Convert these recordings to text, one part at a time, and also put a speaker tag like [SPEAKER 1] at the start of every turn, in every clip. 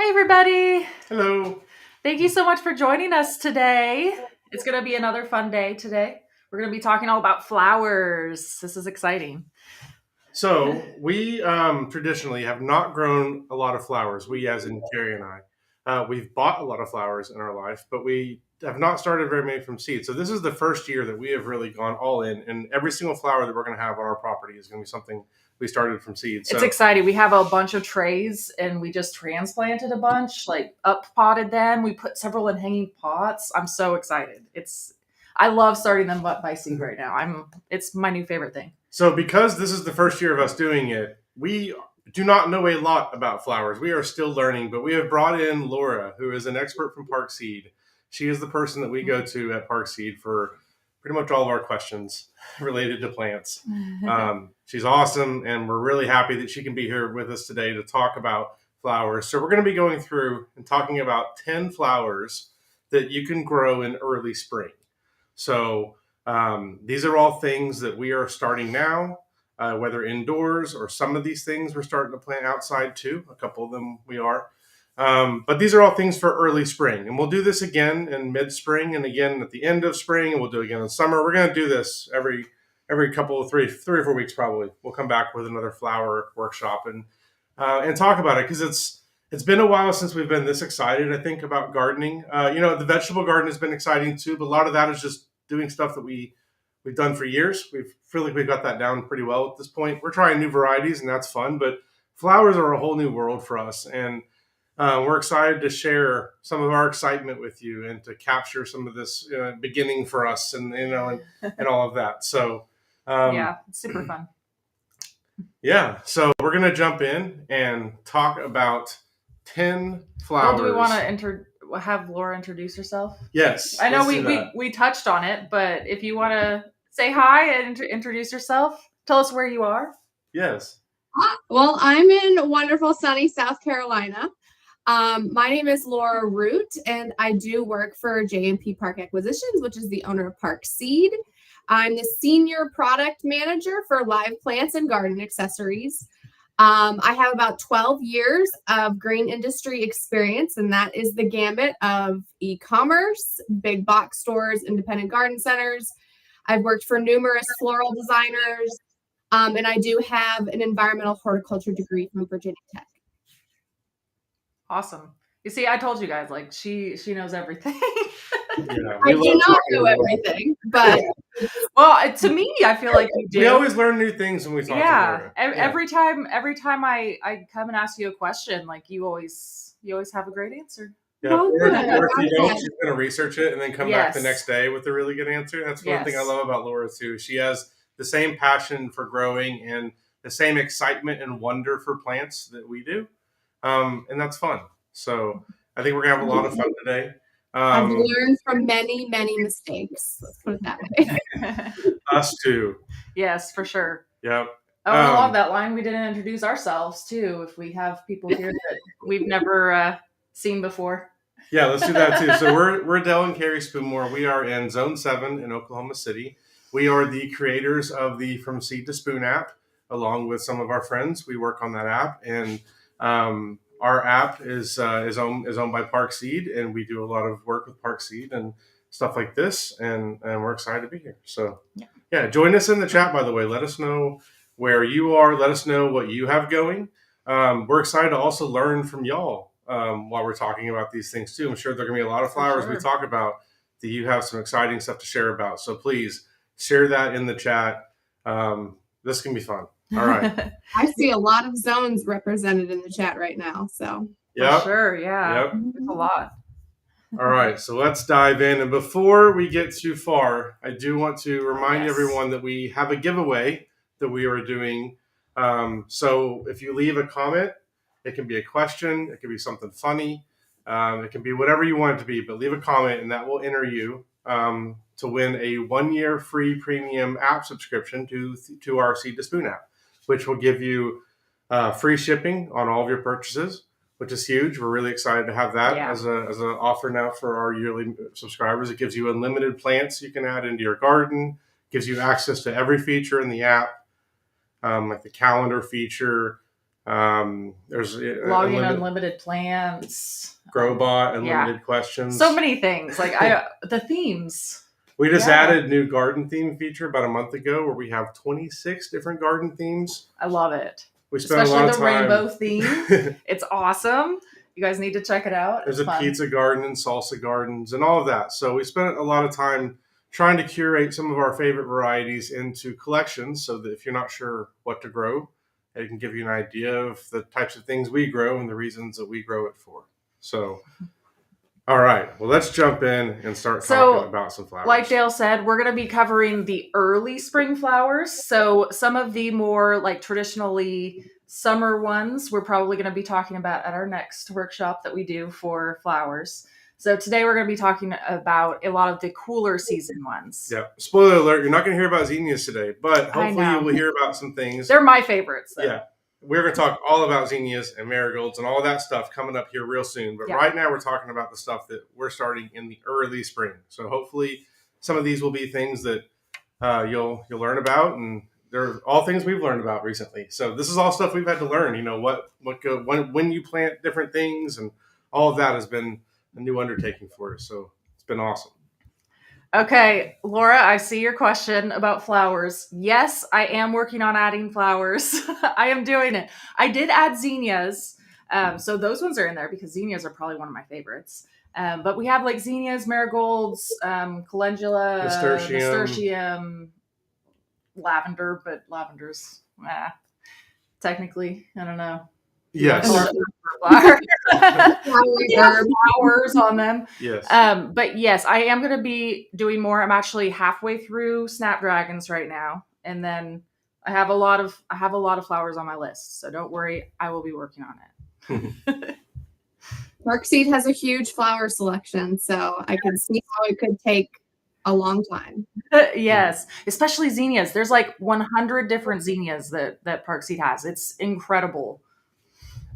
[SPEAKER 1] Hey, everybody.
[SPEAKER 2] Hello.
[SPEAKER 1] Thank you so much for joining us today. It's going to be another fun day today. We're going to be talking all about flowers. This is exciting.
[SPEAKER 2] So we traditionally have not grown a lot of flowers. We, as in Carrie and I, we've bought a lot of flowers in our life, but we have not started very many from seed. So this is the first year that we have really gone all in, and every single flower that we're going to have on our property is going to be something we started from seed.
[SPEAKER 1] It's
[SPEAKER 2] So
[SPEAKER 1] exciting. We have a bunch of trays and we just transplanted a bunch, like up potted them. We put several in hanging pots. I'm so excited. I love starting them by seed right now. It's my new favorite thing.
[SPEAKER 2] So, because this is the first year of us doing it, we do not know a lot about flowers. We are still learning, but we have brought in Laura, who is an expert from Park Seed. She is the person that we go to at Park Seed for pretty much all of our questions related to plants. She's awesome, and we're really happy that she can be here with us today to talk about flowers. So, we're going to be going through and talking about 10 flowers that you can grow in early spring. So, these are all things that we are starting now, whether indoors or some of these things we're starting to plant outside too. A couple of them we are. But these are all things for early spring. And we'll do this again in mid-spring and again at the end of spring, and we'll do it again in summer. We're going to do this every couple of three or 4 weeks probably. We'll come back with another flower workshop and talk about it, because it's been a while since we've been this excited, I think, about gardening. The vegetable garden has been exciting too, but a lot of that is just doing stuff that we've done for years. We feel like we've got that down pretty well at this point. We're trying new varieties, and that's fun. But flowers are a whole new world for us, and we're excited to share some of our excitement with you and to capture some of this beginning for us, and and all of that. So
[SPEAKER 1] yeah, it's super fun.
[SPEAKER 2] Yeah, so we're gonna jump in and talk about 10 flowers.
[SPEAKER 1] Well, do we want to have Laura introduce herself?
[SPEAKER 2] Yes,
[SPEAKER 1] I know we touched on it, but if you want to say hi and introduce yourself, tell us where you are.
[SPEAKER 2] Yes.
[SPEAKER 3] Well, I'm in wonderful sunny South Carolina. My name is Laura Root, and I do work for J&P Park Acquisitions, which is the owner of Park Seed. I'm the senior product manager for live plants and garden accessories. I have about 12 years of green industry experience, and that is the gamut of e-commerce, big box stores, independent garden centers. I've worked for numerous floral designers, and I do have an environmental horticulture degree from Virginia Tech.
[SPEAKER 1] Awesome. You see, I told you guys, like she knows everything.
[SPEAKER 2] Yeah,
[SPEAKER 3] I do not know everything, but
[SPEAKER 1] well, to me, I feel like you do.
[SPEAKER 2] We always learn new things when we talk to Laura.
[SPEAKER 1] Every time I come and ask you a question, like you always have a great answer.
[SPEAKER 2] Yeah, or if you don't, she's going to research it and then come back the next day with a really good answer. That's one thing I love about Laura too. She has the same passion for growing and the same excitement and wonder for plants that we do, and that's fun. So I think we're going to have a lot of fun today.
[SPEAKER 3] I've learned from many, many mistakes. Let's put it that way.
[SPEAKER 2] Us too.
[SPEAKER 1] Yes, for sure.
[SPEAKER 2] Yep.
[SPEAKER 1] Oh, and along that line, we didn't introduce ourselves too. If we have people here that we've never seen before.
[SPEAKER 2] Yeah, let's do that too. So we're Dale Carrie Spoonmore. We are in Zone 7 in Oklahoma City. We are the creators of the From Seed to Spoon app, along with some of our friends. We work on that app, and our app is owned by Park Seed, and we do a lot of work with Park Seed and stuff like this, and we're excited to be here. So yeah, join us in the chat, by the way. Let us know where you are. Let us know what you have going. We're excited to also learn from y'all while we're talking about these things too. I'm sure there are going to be a lot of flowers we talk about that you have some exciting stuff to share about. So please share that in the chat. This can be fun. All right.
[SPEAKER 3] I see a lot of zones represented in the chat right now. So
[SPEAKER 1] for sure, yeah.
[SPEAKER 2] Yep.
[SPEAKER 1] It's a lot.
[SPEAKER 2] All right, so let's dive in. And before we get too far, I do want to remind everyone that we have a giveaway that we are doing. So if you leave a comment, it can be a question, it can be something funny, it can be whatever you want it to be, but leave a comment and that will enter you to win a 1-year free premium app subscription to our Seed to Spoon app, which will give you free shipping on all of your purchases, which is huge. We're really excited to have that as an offer now for our yearly subscribers. It gives you unlimited plants you can add into your garden, gives you access to every feature in the app, like the calendar feature, There's
[SPEAKER 1] Logging unlimited plants.
[SPEAKER 2] Growbot, unlimited questions.
[SPEAKER 1] So many things. Like the themes.
[SPEAKER 2] We just added a new garden theme feature about a month ago where we have 26 different garden themes.
[SPEAKER 1] I love it.
[SPEAKER 2] We spent a lot of time.
[SPEAKER 1] Rainbow theme. It's awesome. You guys need to check it out.
[SPEAKER 2] There's a pizza garden and salsa gardens and all of that. So we spent a lot of time trying to curate some of our favorite varieties into collections so that if you're not sure what to grow, it can give you an idea of the types of things we grow and the reasons that we grow it for. So, all right. Well, let's jump in and start talking about some flowers.
[SPEAKER 1] Like Dale said, we're going to be covering the early spring flowers. So some of the more like traditionally summer ones, we're probably going to be talking about at our next workshop that we do for flowers. So today we're going to be talking about a lot of the cooler season ones.
[SPEAKER 2] Yeah. Spoiler alert, you're not going to hear about zinnias today, but hopefully you will hear about some things.
[SPEAKER 1] They're my favorites, though.
[SPEAKER 2] Yeah. We're going to talk all about zinnias and marigolds and all that stuff coming up here real soon. But right now we're talking about the stuff that we're starting in the early spring. So hopefully some of these will be things that you'll learn about, and they're all things we've learned about recently. So this is all stuff we've had to learn, you know, when you plant different things, and all of that has been a new undertaking for us. So it's been awesome.
[SPEAKER 1] Okay, Laura, I see your question about flowers. Yes, I am working on adding flowers. I am doing it. I did add zinnias. So those ones are in there because zinnias are probably one of my favorites. But we have like zinnias, marigolds, calendula, nasturtium, lavender, but lavender's technically, I don't know.
[SPEAKER 2] Yes.
[SPEAKER 1] Flowers on them.
[SPEAKER 2] Yes.
[SPEAKER 1] But yes, I am going to be doing more. I'm actually halfway through snapdragons right now, and then I have a lot of flowers on my list. So don't worry, I will be working on it.
[SPEAKER 3] Parkseed has a huge flower selection, so I can see how it could take a long time.
[SPEAKER 1] Yes, especially zinnias. There's like 100 different zinnias that Parkseed has. It's incredible.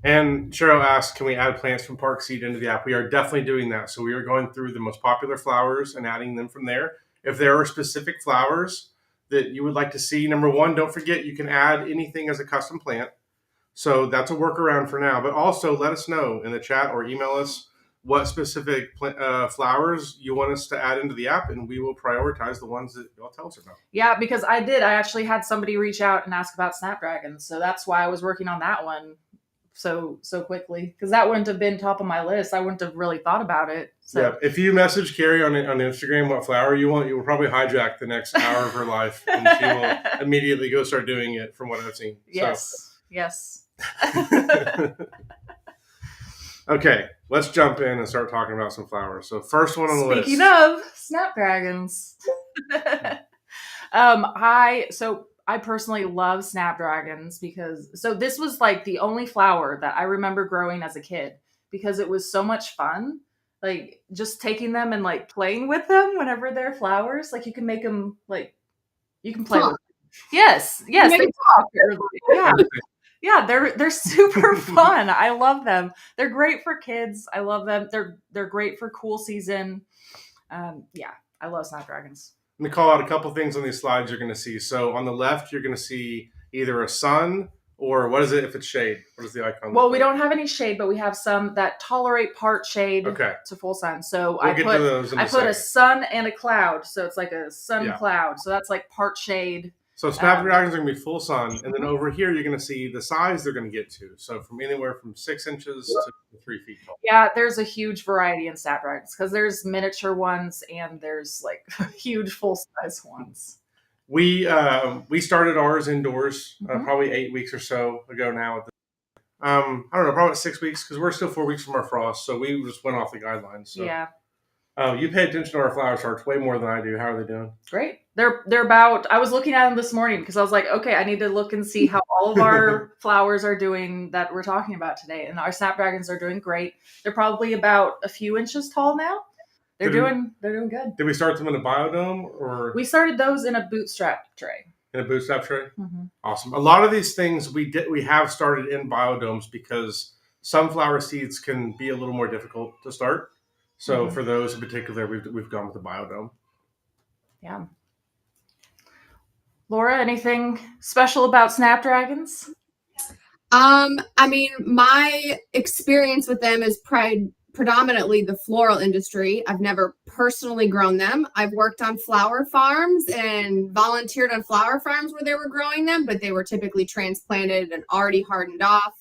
[SPEAKER 2] And Cheryl asked, can we add plants from Parkseed into the app? We are definitely doing that. So we are going through the most popular flowers and adding them from there. If there are specific flowers that you would like to see, number one, don't forget you can add anything as a custom plant. So that's a workaround for now. But also let us know in the chat or email us what specific flowers you want us to add into the app, and we will prioritize the ones that y'all tell us about.
[SPEAKER 1] Yeah, because I actually had somebody reach out and ask about snapdragons. So that's why I was working on that one so quickly, because that wouldn't have been top of my list. I wouldn't have really thought about it. So.
[SPEAKER 2] Yeah, if you message Carrie on Instagram what flower you want, you will probably hijack the next hour of her life, and she will immediately go start doing it from what I've seen.
[SPEAKER 1] Yes, yes.
[SPEAKER 2] Okay, let's jump in and start talking about some flowers. So first one on the list.
[SPEAKER 1] Speaking of snapdragons. I personally love snapdragons because this was like the only flower that I remember growing as a kid because it was so much fun. Like just taking them and like playing with them whenever they're flowers. Like you can make them like you can play with them. Yes, they talk. Yeah. Yeah, they're super fun. I love them. They're great for kids. I love them. They're great for cool season. Yeah, I love snapdragons.
[SPEAKER 2] Let me call out a couple things on these slides you're going to see. So on the left, you're going to see either a sun or what is it if it's shade? What is the icon?
[SPEAKER 1] Well, we don't have any shade, but we have some that tolerate part shade to full sun. So I put a sun and a cloud. So it's like a sun cloud. So that's like part shade.
[SPEAKER 2] So snapdragons are going to be full sun. And then over here, you're going to see the size they're going to get to. So from anywhere from 6 inches to 3 feet tall.
[SPEAKER 1] Yeah, there's a huge variety in snapdragons because there's miniature ones and there's like huge full size ones.
[SPEAKER 2] We started ours indoors probably 8 weeks or so ago now. I don't know, probably 6 weeks because we're still 4 weeks from our frost. So we just went off the guidelines. So.
[SPEAKER 1] Yeah.
[SPEAKER 2] You pay attention to our flower charts way more than I do. How are they doing?
[SPEAKER 1] Great. They're about, I was looking at them this morning because I was like, okay, I need to look and see how all of our flowers are doing that we're talking about today. And our snapdragons are doing great. They're probably about a few inches tall now. They're doing good.
[SPEAKER 2] Did we start them in a biodome or?
[SPEAKER 1] We started those in a bootstrap tray.
[SPEAKER 2] In a bootstrap tray?
[SPEAKER 1] Mm-hmm.
[SPEAKER 2] Awesome. A lot of these things we have started in biodomes because sunflower seeds can be a little more difficult to start. So for those in particular, we've gone with the biodome.
[SPEAKER 1] Yeah. Laura, anything special about snapdragons?
[SPEAKER 3] I mean, my experience with them is predominantly the floral industry. I've never personally grown them. I've worked on flower farms and volunteered on flower farms where they were growing them, but they were typically transplanted and already hardened off.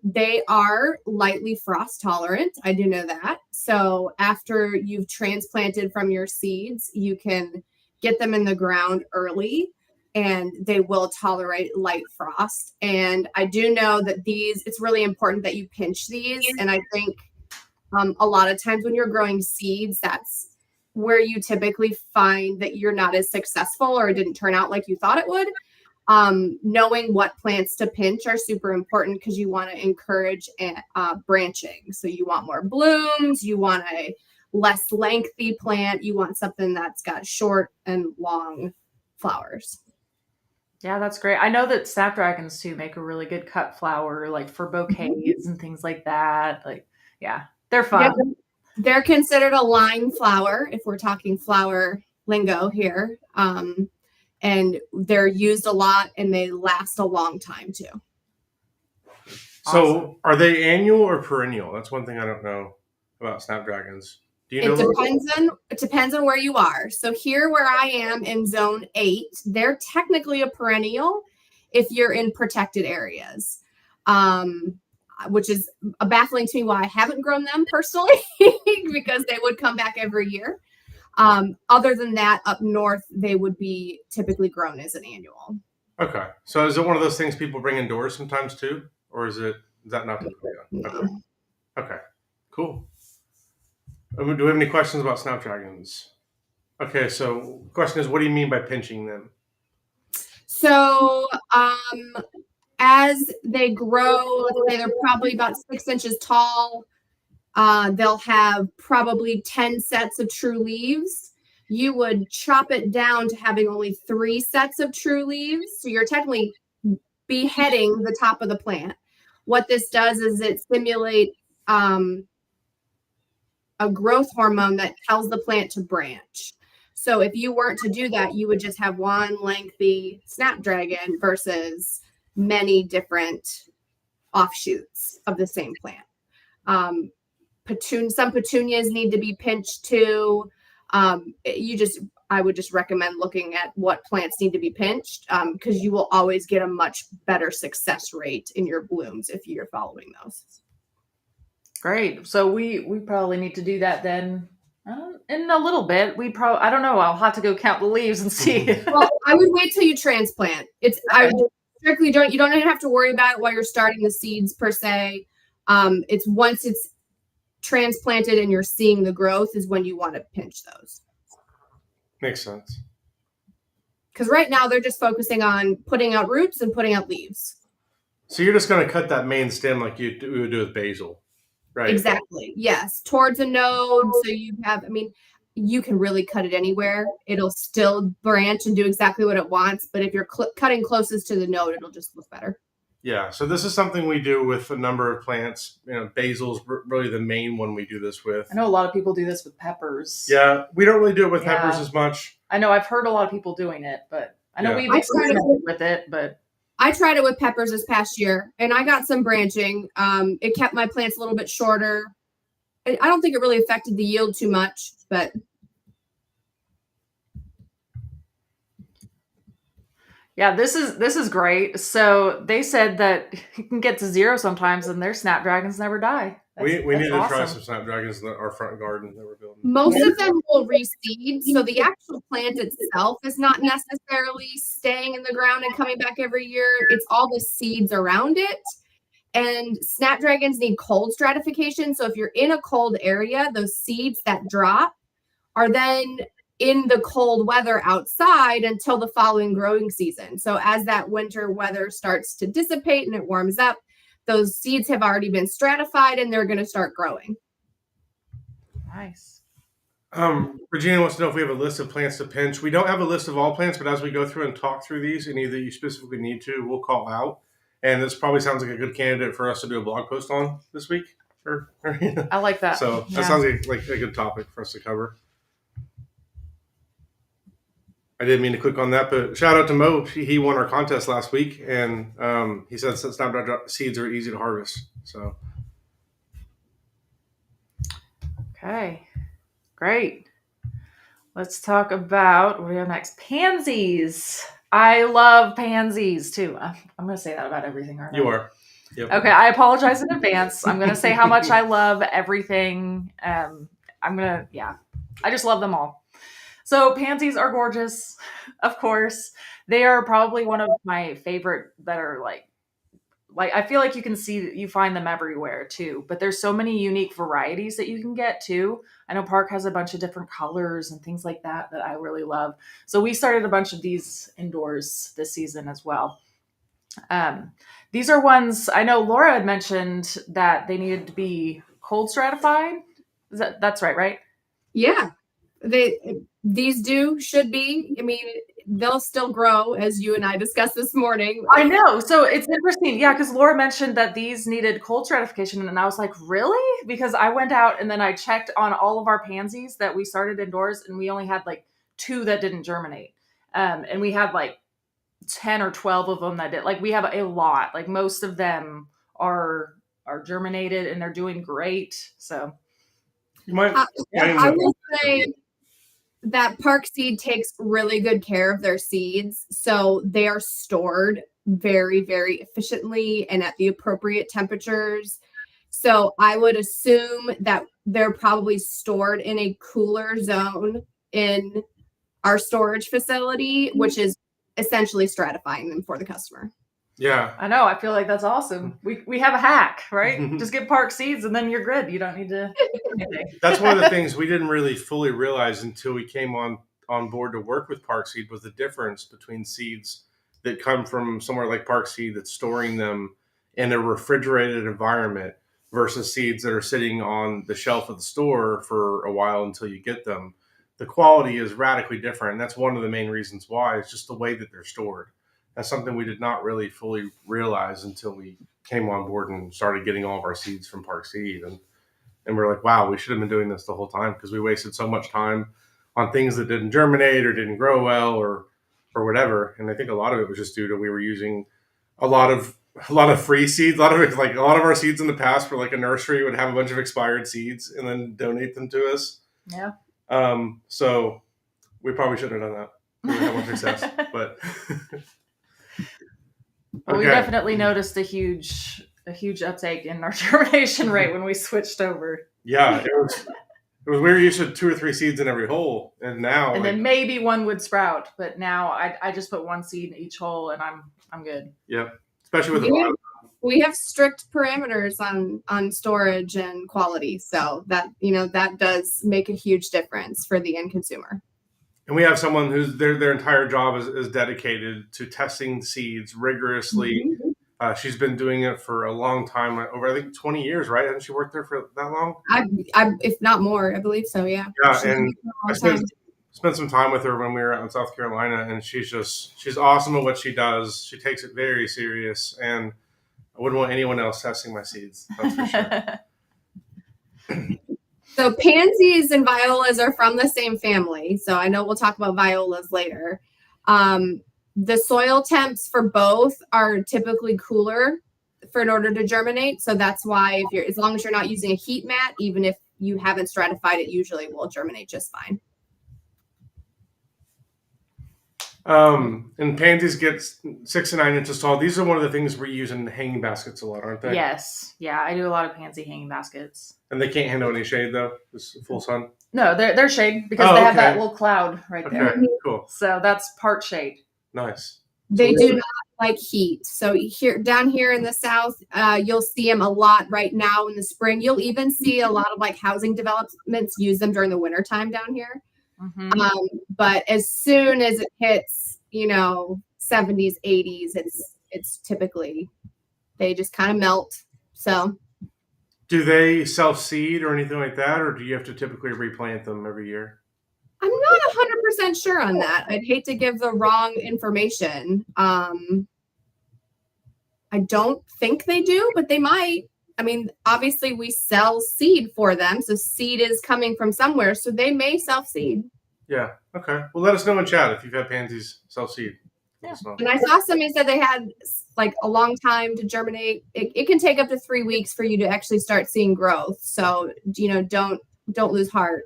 [SPEAKER 3] They are lightly frost tolerant. I do know that. So after you've transplanted from your seeds, you can get them in the ground early and they will tolerate light frost. And I do know that it's really important that you pinch these. And I think a lot of times when you're growing seeds, that's where you typically find that you're not as successful or it didn't turn out like you thought it would. Knowing what plants to pinch are super important because you want to encourage branching. So you want more blooms, you want a less lengthy plant, you want something that's got short and long flowers.
[SPEAKER 1] Yeah, that's great. I know that snapdragons too make a really good cut flower, like for bouquets and things like that. Like, yeah, they're fun.
[SPEAKER 3] Yeah, they're considered a line flower if we're talking flower lingo here. And they're used a lot and they last a long time too.
[SPEAKER 2] So
[SPEAKER 1] Awesome.
[SPEAKER 2] are they annual or perennial? That's one thing I don't know about snapdragons. Do you know?
[SPEAKER 3] It depends on where you are. So here where I am in zone 8, they're technically a perennial if you're in protected areas. Which is baffling to me why I haven't grown them personally because they would come back every year. Other than that, up north, they would be typically grown as an annual.
[SPEAKER 2] Okay. So is it one of those things people bring indoors sometimes too? Or is that not typically done?
[SPEAKER 3] No.
[SPEAKER 2] Okay. Cool. Do we have any questions about snapdragons? Okay, so question is, what do you mean by pinching them?
[SPEAKER 3] So as they grow, let's say they're probably about 6 inches tall. They'll have probably 10 sets of true leaves. You would chop it down to having only 3 sets of true leaves. So you're technically beheading the top of the plant. What this does is it stimulates a growth hormone that tells the plant to branch. So if you weren't to do that, you would just have one lengthy snapdragon versus many different offshoots of the same plant. Some petunias need to be pinched too. I would just recommend looking at what plants need to be pinched because you will always get a much better success rate in your blooms if you're following those.
[SPEAKER 1] Great. So we probably need to do that then in a little bit. I don't know. I'll have to go count the leaves and see.
[SPEAKER 3] Well, I would wait till you transplant. I strictly don't. You don't even have to worry about it while you're starting the seeds per se. It's once it's transplanted and you're seeing the growth is when you want to pinch those.
[SPEAKER 2] Makes sense.
[SPEAKER 3] Because right now they're just focusing on putting out roots and putting out leaves.
[SPEAKER 2] So you're just going to cut that main stem like we would do with basil, right?
[SPEAKER 3] Exactly. Yes. Towards a node. So you can really cut it anywhere. It'll still branch and do exactly what it wants. But if you're cutting closest to the node, it'll just look better.
[SPEAKER 2] Yeah. So this is something we do with a number of plants. Basil's really the main one we do this with.
[SPEAKER 1] I know a lot of people do this with peppers.
[SPEAKER 2] Yeah. We don't really do it with peppers as much.
[SPEAKER 1] I know I've heard a lot of people doing it, but I know we've experimented with it, but
[SPEAKER 3] I tried it with peppers this past year and I got some branching. It kept my plants a little bit shorter. I don't think it really affected the yield too much, but
[SPEAKER 1] yeah, this is great. So they said that you can get to 0 sometimes and their snapdragons never die.
[SPEAKER 2] We need to try some snapdragons in our front garden that we're building.
[SPEAKER 3] Most of them will reseed, so the actual plant itself is not necessarily staying in the ground and coming back every year. It's all the seeds around it. And snapdragons need cold stratification. So if you're in a cold area, those seeds that drop are then in the cold weather outside until the following growing season. So as that winter weather starts to dissipate and it warms up, those seeds have already been stratified and they're going to start growing.
[SPEAKER 1] Nice.
[SPEAKER 2] Regina wants to know if we have a list of plants to pinch. We don't have a list of all plants, but as we go through and talk through these, any that you specifically need to, we'll call out. And this probably sounds like a good candidate for us to do a blog post on this week.
[SPEAKER 1] I like that.
[SPEAKER 2] So that sounds like a good topic for us to cover. I didn't mean to click on that, but shout out to Mo. He won our contest last week, and he said snapdragon seeds are easy to harvest. So,
[SPEAKER 1] Okay, great. Let's talk about what do we have next? Pansies. I love pansies too. I'm going to say that about everything, aren't I?
[SPEAKER 2] you are. Yep.
[SPEAKER 1] Okay, I apologize in advance. I'm going to say how much I love everything. I just love them all. So pansies are gorgeous, of course. They are probably one of my favorite that are like I feel like you find them everywhere too, but there's so many unique varieties that you can get too. I know Park has a bunch of different colors and things like that I really love. So we started a bunch of these indoors this season as well. These are ones I know Laura had mentioned that they needed to be cold stratified. That's right?
[SPEAKER 3] Yeah, these should be. I mean, they'll still grow, as you and I discussed this morning.
[SPEAKER 1] I know. So it's interesting. Yeah, because Laura mentioned that these needed cold stratification. And I was like, really? Because I went out and then I checked on all of our pansies that we started indoors, and we only had like 2 that didn't germinate. And we had like 10 or 12 of them that did. Like we have a lot. Like most of them are germinated and they're doing great. So
[SPEAKER 2] You might.
[SPEAKER 3] I will say that Park Seed takes really good care of their seeds, so they are stored very, very efficiently and at the appropriate temperatures. So I would assume that they're probably stored in a cooler zone in our storage facility, which is essentially stratifying them for the customer.
[SPEAKER 2] Yeah,
[SPEAKER 1] I know. I feel like that's awesome. We have a hack, right? Just get Park Seeds and then you're good. You don't need to do anything.
[SPEAKER 2] That's one of the things we didn't really fully realize until we came on board to work with Park Seed was the difference between seeds that come from somewhere like Park Seed that's storing them in a refrigerated environment versus seeds that are sitting on the shelf of the store for a while until you get them. The quality is radically different. And that's one of the main reasons why. It's just the way that they're stored. That's something we did not really fully realize until we came on board and started getting all of our seeds from Park Seed. And we're like, wow, we should have been doing this the whole time because we wasted so much time on things that didn't germinate or didn't grow well or whatever. And I think a lot of it was just due to we were using a lot of free seeds. A lot of our seeds in the past were like a nursery would have a bunch of expired seeds and then donate them to us.
[SPEAKER 1] Yeah.
[SPEAKER 2] So we probably shouldn't have done that. We didn't have much success, but.
[SPEAKER 1] Well, we definitely noticed a huge uptake in our germination rate when we switched over.
[SPEAKER 2] Yeah, it was we were used to 2 or 3 seeds in every hole, and now
[SPEAKER 1] then maybe one would sprout, but now I just put 1 seed in each hole and I'm good.
[SPEAKER 2] Yeah, especially with
[SPEAKER 3] we have strict parameters on storage and quality, so that that does make a huge difference for the end consumer.
[SPEAKER 2] And we have someone who's their entire job is dedicated to testing seeds rigorously. Mm-hmm. She's been doing it for a long time, over I think 20 years, right? Hasn't she worked there for that long?
[SPEAKER 3] I if not more, I believe so. Yeah.
[SPEAKER 2] Yeah, and I spent some time with her when we were out in South Carolina, and she's awesome at what she does. She takes it very serious, and I wouldn't want anyone else testing my seeds. That's for sure.
[SPEAKER 3] So pansies and violas are from the same family. So I know we'll talk about violas later. The soil temps for both are typically cooler in order to germinate. So that's why as long as you're not using a heat mat, even if you haven't stratified it, usually will germinate just fine.
[SPEAKER 2] And pansies get 6 to 9 inches tall. These are one of the things we use in hanging baskets a lot, aren't they?
[SPEAKER 1] Yes. Yeah, I do a lot of pansy hanging baskets.
[SPEAKER 2] And they can't handle any shade, though? Just full sun?
[SPEAKER 1] No, they're shade because they have that little cloud right there.
[SPEAKER 2] Okay, cool.
[SPEAKER 1] So that's part shade.
[SPEAKER 2] Nice.
[SPEAKER 3] They do not like heat. So down here in the South, you'll see them a lot right now in the spring. You'll even see a lot of like housing developments use them during the wintertime down here. Mm-hmm. But as soon as it hits, 70s, 80s, it's typically, they just kind of melt. So
[SPEAKER 2] do they self-seed or anything like that, or do you have to typically replant them every year?
[SPEAKER 3] I'm not 100% sure on that. I'd hate to give the wrong information. I don't think they do, but they might. I mean, obviously we sell seed for them, so seed is coming from somewhere, so they may self-seed.
[SPEAKER 2] Yeah. Okay. Well, let us know in chat if you've had pansies self-seed. Let
[SPEAKER 1] Yeah.
[SPEAKER 2] us know.
[SPEAKER 3] And I saw somebody said they had like a long time to germinate. It can take up to 3 weeks for you to actually start seeing growth. So, don't lose heart.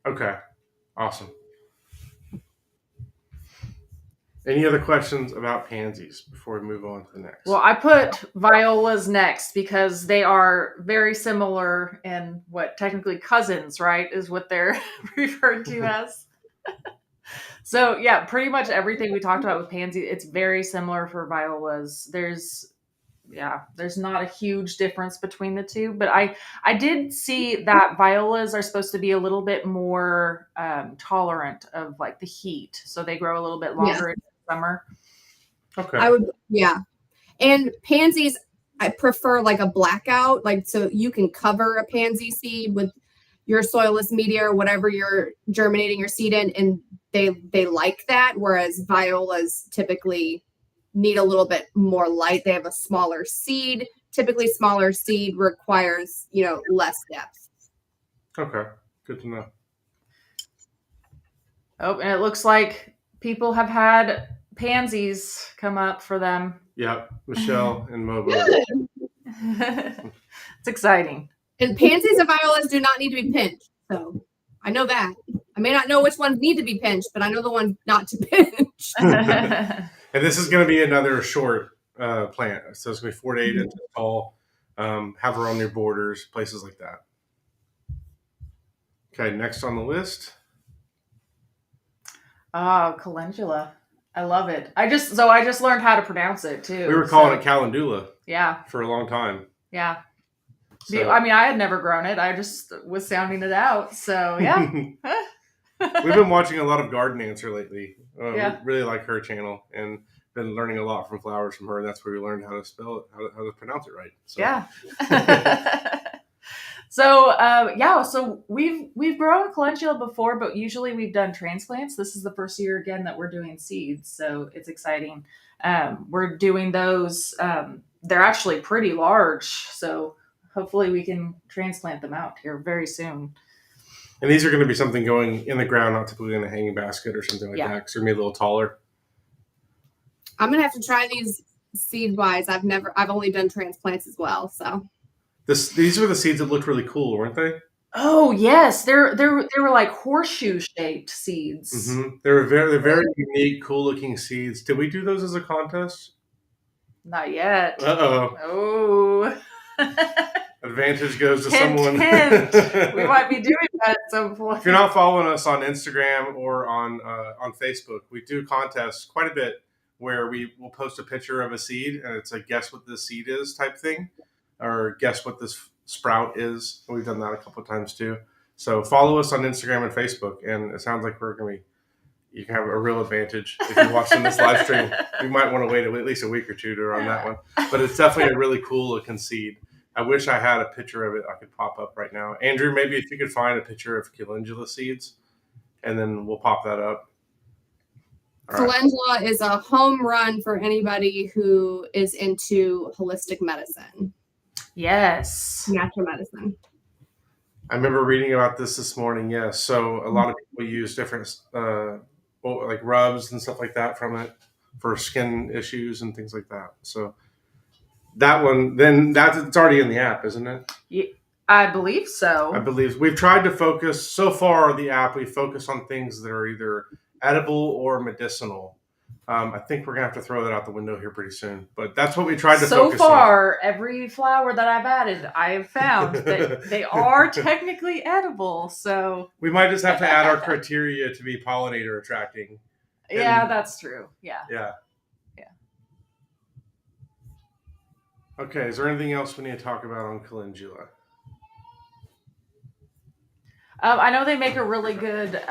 [SPEAKER 2] Okay. Awesome. Any other questions about pansies before we move on to the next?
[SPEAKER 1] Well, I put violas next because they are very similar and what technically cousins, right, is what they're referred to as. So yeah, pretty much everything we talked about with pansy, it's very similar for violas. There's not a huge difference between the two, but I did see that violas are supposed to be a little bit more tolerant of like the heat, so they grow a little bit longer in the summer.
[SPEAKER 2] Okay.
[SPEAKER 3] And pansies, I prefer like a blackout, like so you can cover a pansy seed with your soilless media or whatever you're germinating your seed in, and they like that. Whereas violas typically need a little bit more light. They have a smaller seed. Typically, smaller seed requires less depth.
[SPEAKER 2] Okay. Good to know.
[SPEAKER 1] Oh, and it looks like people have had pansies come up for them.
[SPEAKER 2] Yep. Michelle and Mobo.
[SPEAKER 1] It's exciting.
[SPEAKER 3] And pansies and violas do not need to be pinched. So I know that. I may not know which ones need to be pinched, but I know the ones not to pinch.
[SPEAKER 2] And this is going to be another short plant. So it's going to be 4 to 8 inches tall. Have her on your borders, places like that. Okay, next on the list.
[SPEAKER 1] Calendula. I love it. I just learned how to pronounce it too.
[SPEAKER 2] We were calling it Calendula.
[SPEAKER 1] Yeah.
[SPEAKER 2] For a long time.
[SPEAKER 1] Yeah.
[SPEAKER 2] So.
[SPEAKER 1] I mean, I had never grown it. I just was sounding it out. So yeah.
[SPEAKER 2] We've been watching a lot of Garden Answer lately.
[SPEAKER 1] Yeah.
[SPEAKER 2] We really like her channel and been learning a lot from flowers from her. And that's where we learned how to spell it, how to pronounce it right. So.
[SPEAKER 1] Yeah. So we've grown calendula before, but usually we've done transplants. This is the first year again that we're doing seeds, so it's exciting. We're doing those. They're actually pretty large, so hopefully we can transplant them out here very soon.
[SPEAKER 2] And these are going to be something going in the ground, not typically in a hanging basket or something like that, because they're going to be a little taller.
[SPEAKER 3] I'm gonna have to try these seed wise. I've only done transplants as well, so.
[SPEAKER 2] These were the seeds that looked really cool, weren't they?
[SPEAKER 1] Oh yes, they were like horseshoe shaped seeds.
[SPEAKER 2] Mm-hmm. They're very unique, cool looking seeds. Did we do those as a contest?
[SPEAKER 1] Not yet.
[SPEAKER 2] Oh. Advantage goes to
[SPEAKER 1] hint,
[SPEAKER 2] someone.
[SPEAKER 1] Hint. We might be doing that at some point.
[SPEAKER 2] If you're not following us on Instagram or on Facebook, we do contests quite a bit where we will post a picture of a seed and it's a guess what this seed is type thing, or guess what this sprout is. We've done that a couple of times too. So follow us on Instagram and Facebook, and it sounds like you can have a real advantage if you're watching this live stream. You might want to wait at least a week or two to run that one, but it's definitely a really cool looking seed. I wish I had a picture of it I could pop up right now. Andrew, maybe if you could find a picture of calendula seeds, and then we'll pop that up.
[SPEAKER 3] Calendula is a home run for anybody who is into holistic medicine.
[SPEAKER 1] Yes.
[SPEAKER 3] Natural medicine.
[SPEAKER 2] I remember reading about this morning, yes. So a lot of people use different like rubs and stuff like that from it for skin issues and things like that. So that one, then it's already in the app, isn't it?
[SPEAKER 1] Yeah, I believe so.
[SPEAKER 2] I believe we've tried to focus so far the app. We focus on things that are either edible or medicinal. I think we're gonna have to throw that out the window here pretty soon. But that's what we tried to focus on. So
[SPEAKER 1] far, every flower that I've added, I have found that they are technically edible. So
[SPEAKER 2] we might just have to add our criteria to be pollinator attracting.
[SPEAKER 1] Yeah, that's true. Yeah.
[SPEAKER 2] Okay, is there anything else we need to talk about on calendula?
[SPEAKER 1] I know they make a really good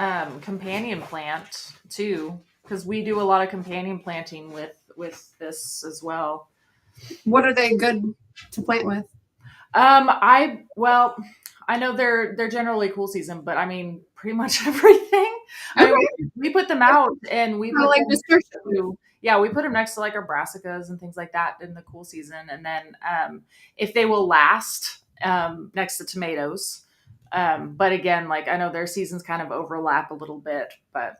[SPEAKER 1] companion plant too, because we do a lot of companion planting with this as well.
[SPEAKER 3] What are they good to plant with?
[SPEAKER 1] I know they're generally cool season, but I mean pretty much everything. Okay. I mean, we put them out and we put we put them next to like our brassicas and things like that in the cool season, and then if they will last next to tomatoes. But again, like I know their seasons kind of overlap a little bit, but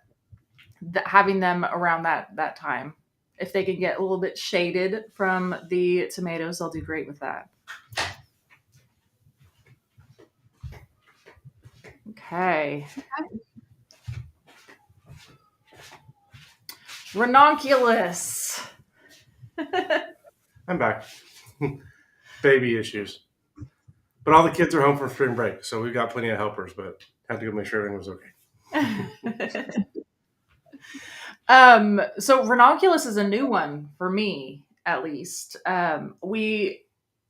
[SPEAKER 1] having them around that time, if they can get a little bit shaded from the tomatoes, they'll do great with that. Okay. Ranunculus.
[SPEAKER 2] I'm back. Baby issues. But all the kids are home from spring break, so we've got plenty of helpers, but had to go make sure everything was okay.
[SPEAKER 1] So ranunculus is a new one for me, at least. We've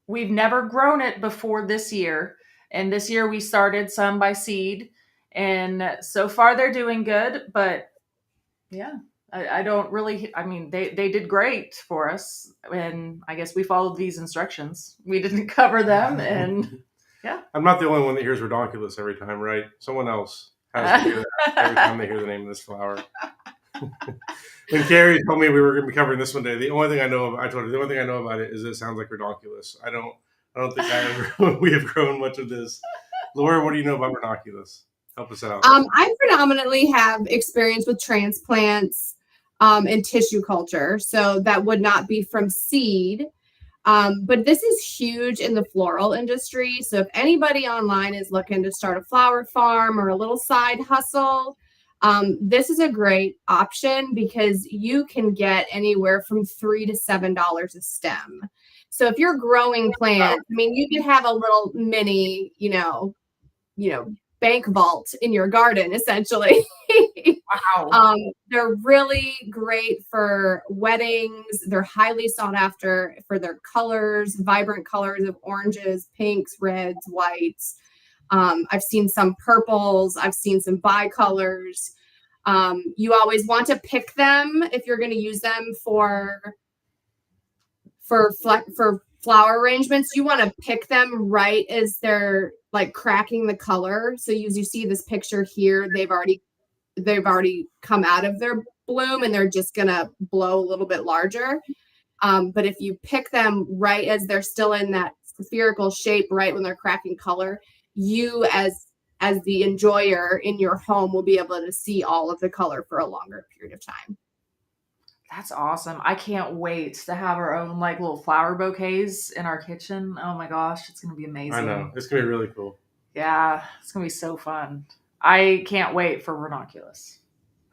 [SPEAKER 1] never grown it before this year, and this year we started some by seed, and so far they're doing good. But yeah, I don't really. I mean, they did great for us, and I guess we followed these instructions. We didn't cover them, and yeah.
[SPEAKER 2] I'm not the only one that hears ranunculus every time, right? Someone else has to hear that every time they hear the name of this flower. When Carrie told me we were going to be covering this one day, the only thing I know I told her the only thing I know about it is it sounds like ranunculus. I don't think we have grown much of this. Laura, what do you know about ranunculus? Help us out.
[SPEAKER 3] I predominantly have experience with transplants and tissue culture, so that would not be from seed. But this is huge in the floral industry. So if anybody online is looking to start a flower farm or a little side hustle, this is a great option because you can get anywhere from $3 to $7 a stem. So if you're growing plants, I mean, you could have a little mini, bank vault in your garden, essentially.
[SPEAKER 1] Wow.
[SPEAKER 3] They're really great for weddings. They're highly sought after for their colors, vibrant colors of oranges, pinks, reds, whites. I've seen some purples. I've seen some bicolors. You always want to pick them if you're going to use them for flower arrangements. You want to pick them right as they're like cracking the color. So as you see this picture here, they've already come out of their bloom and they're just gonna blow a little bit larger. But if you pick them right as they're still in that spherical shape, right when they're cracking color, you as the enjoyer in your home will be able to see all of the color for a longer period of time.
[SPEAKER 1] That's awesome. I can't wait to have our own like little flower bouquets in our kitchen. Oh my gosh, it's gonna be amazing.
[SPEAKER 2] I know. It's gonna be really cool.
[SPEAKER 1] Yeah, it's gonna be so fun. I can't wait for ranunculus.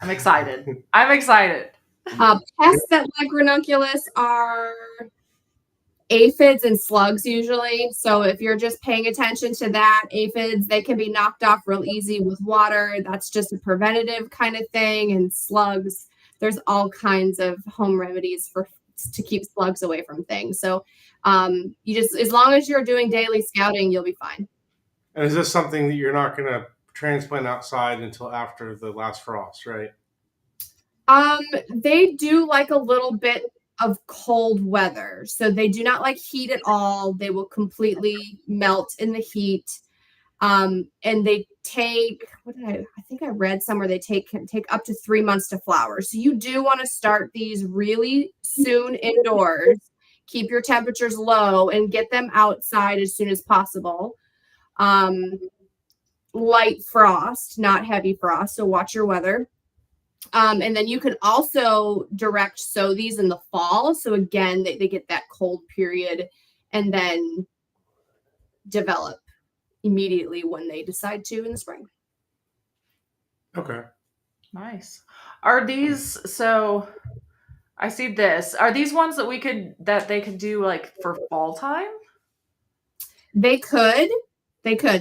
[SPEAKER 1] I'm excited. I'm excited.
[SPEAKER 3] Pests that like ranunculus are aphids and slugs usually. So if you're just paying attention to that, aphids, they can be knocked off real easy with water. That's just a preventative kind of thing. And slugs, there's all kinds of home remedies to keep slugs away from things. So you just, as long as you're doing daily scouting, you'll be fine.
[SPEAKER 2] And is this something that you're not going to transplant outside until after the last frost, right?
[SPEAKER 3] They do like a little bit of cold weather. So they do not like heat at all. They will completely melt in the heat. And they take, I think I read somewhere they can take up to 3 months to flower. So you do want to start these really soon indoors, keep your temperatures low and get them outside as soon as possible. Light frost, not heavy frost. So watch your weather. And then you can also direct sow these in the fall. So again, they get that cold period and then develop immediately when they decide to in the spring.
[SPEAKER 2] Okay.
[SPEAKER 1] Nice. Are these, so I see this. Are these ones that they could do like for fall time?
[SPEAKER 3] They could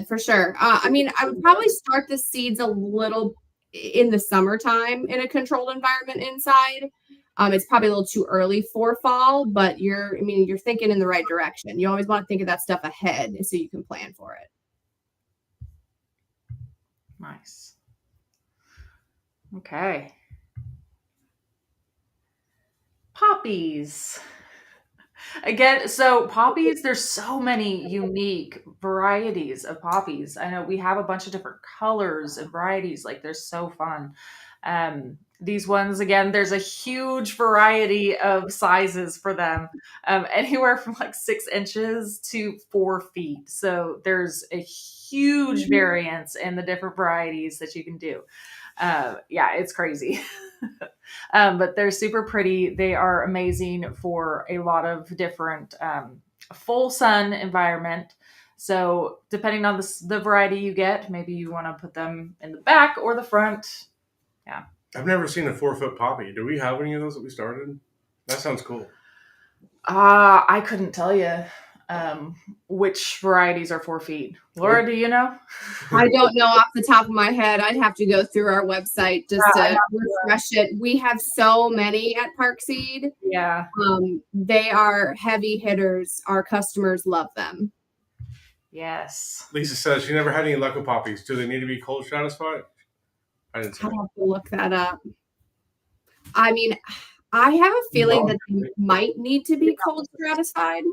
[SPEAKER 3] for sure. I mean, I would probably start the seeds a little in the summertime in a controlled environment inside. It's probably a little too early for fall, but you're thinking in the right direction. You always want to think of that stuff ahead so you can plan for it.
[SPEAKER 1] Nice. Okay. Poppies. Again, so poppies, there's so many unique varieties of poppies. I know we have a bunch of different colors and varieties. Like they're so fun. These ones, again, there's a huge variety of sizes for them, anywhere from like 6 inches to 4 feet. So there's a huge variance in the different varieties that you can do. Yeah, it's crazy. But they're super pretty. They are amazing for a lot of different full sun environment. So depending on the variety you get, maybe you want to put them in the back or the front. Yeah.
[SPEAKER 2] I've never seen a 4-foot poppy. Do we have any of those that we started? That sounds cool.
[SPEAKER 1] I couldn't tell you which varieties are 4 feet. Laura, do you know?
[SPEAKER 3] I don't know off the top of my head. I'd have to go through our website just to refresh it. We have so many at Parkseed.
[SPEAKER 1] Yeah.
[SPEAKER 3] They are heavy hitters. Our customers love them.
[SPEAKER 1] Yes.
[SPEAKER 2] Lisa says she never had any Leco poppies. Do they need to be cold stratified? I didn't say
[SPEAKER 3] I'd have to look that up. I mean, I have a feeling that they might need to be cold stratified.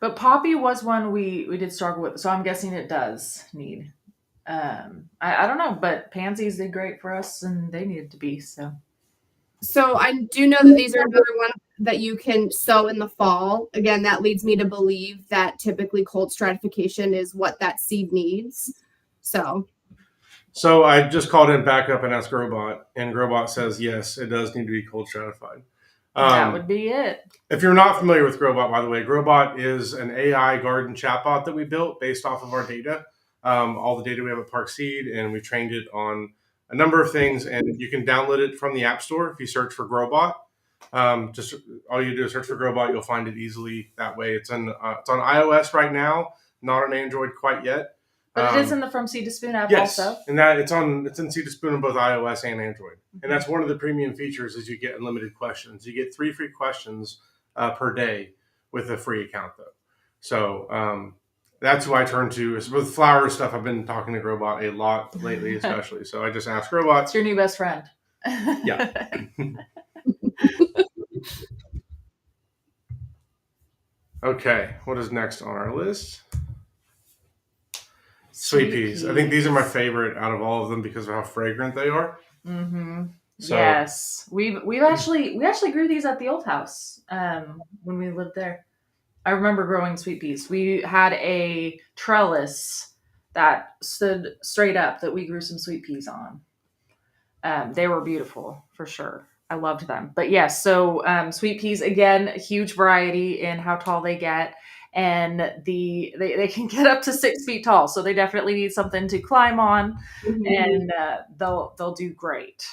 [SPEAKER 1] But poppy was one we did struggle with, so I'm guessing it does need. I don't know, but pansies did great for us, and they needed to be so.
[SPEAKER 3] So I do know that these are another one that you can sow in the fall. Again, that leads me to believe that typically cold stratification is what that seed needs. So
[SPEAKER 2] I just called in backup and asked Growbot, and Growbot says yes, it does need to be cold stratified.
[SPEAKER 1] That would be it.
[SPEAKER 2] If you're not familiar with Growbot, by the way, Growbot is an AI garden chatbot that we built based off of our data, all the data we have at Parkseed, and we trained it on a number of things. And you can download it from the App Store if you search for Growbot. Just all you do is search for Growbot; you'll find it easily that way. It's on iOS right now, not on Android quite yet.
[SPEAKER 1] But it is in the From Seed to Spoon app also.
[SPEAKER 2] And that it's in Seed to Spoon on both iOS and Android. And that's one of the premium features is you get unlimited questions. You get 3 free questions per day with a free account though. So that's who I turn to. With flower stuff, I've been talking to Growbot a lot lately, especially. So I just asked Growbot.
[SPEAKER 1] It's your new best friend.
[SPEAKER 2] Yeah. Okay, what is next on our list? Sweet peas. I think these are my favorite out of all of them because of how fragrant they are.
[SPEAKER 1] Mm-hmm. So, yes, we actually grew these at the old house when we lived there. I remember growing sweet peas. We had a trellis that stood straight up that we grew some sweet peas on. They were beautiful for sure. I loved them. But yes, so sweet peas, again, a huge variety in how tall they get. And they can get up to 6 feet tall. So they definitely need something to climb on. Mm-hmm. And they'll do great.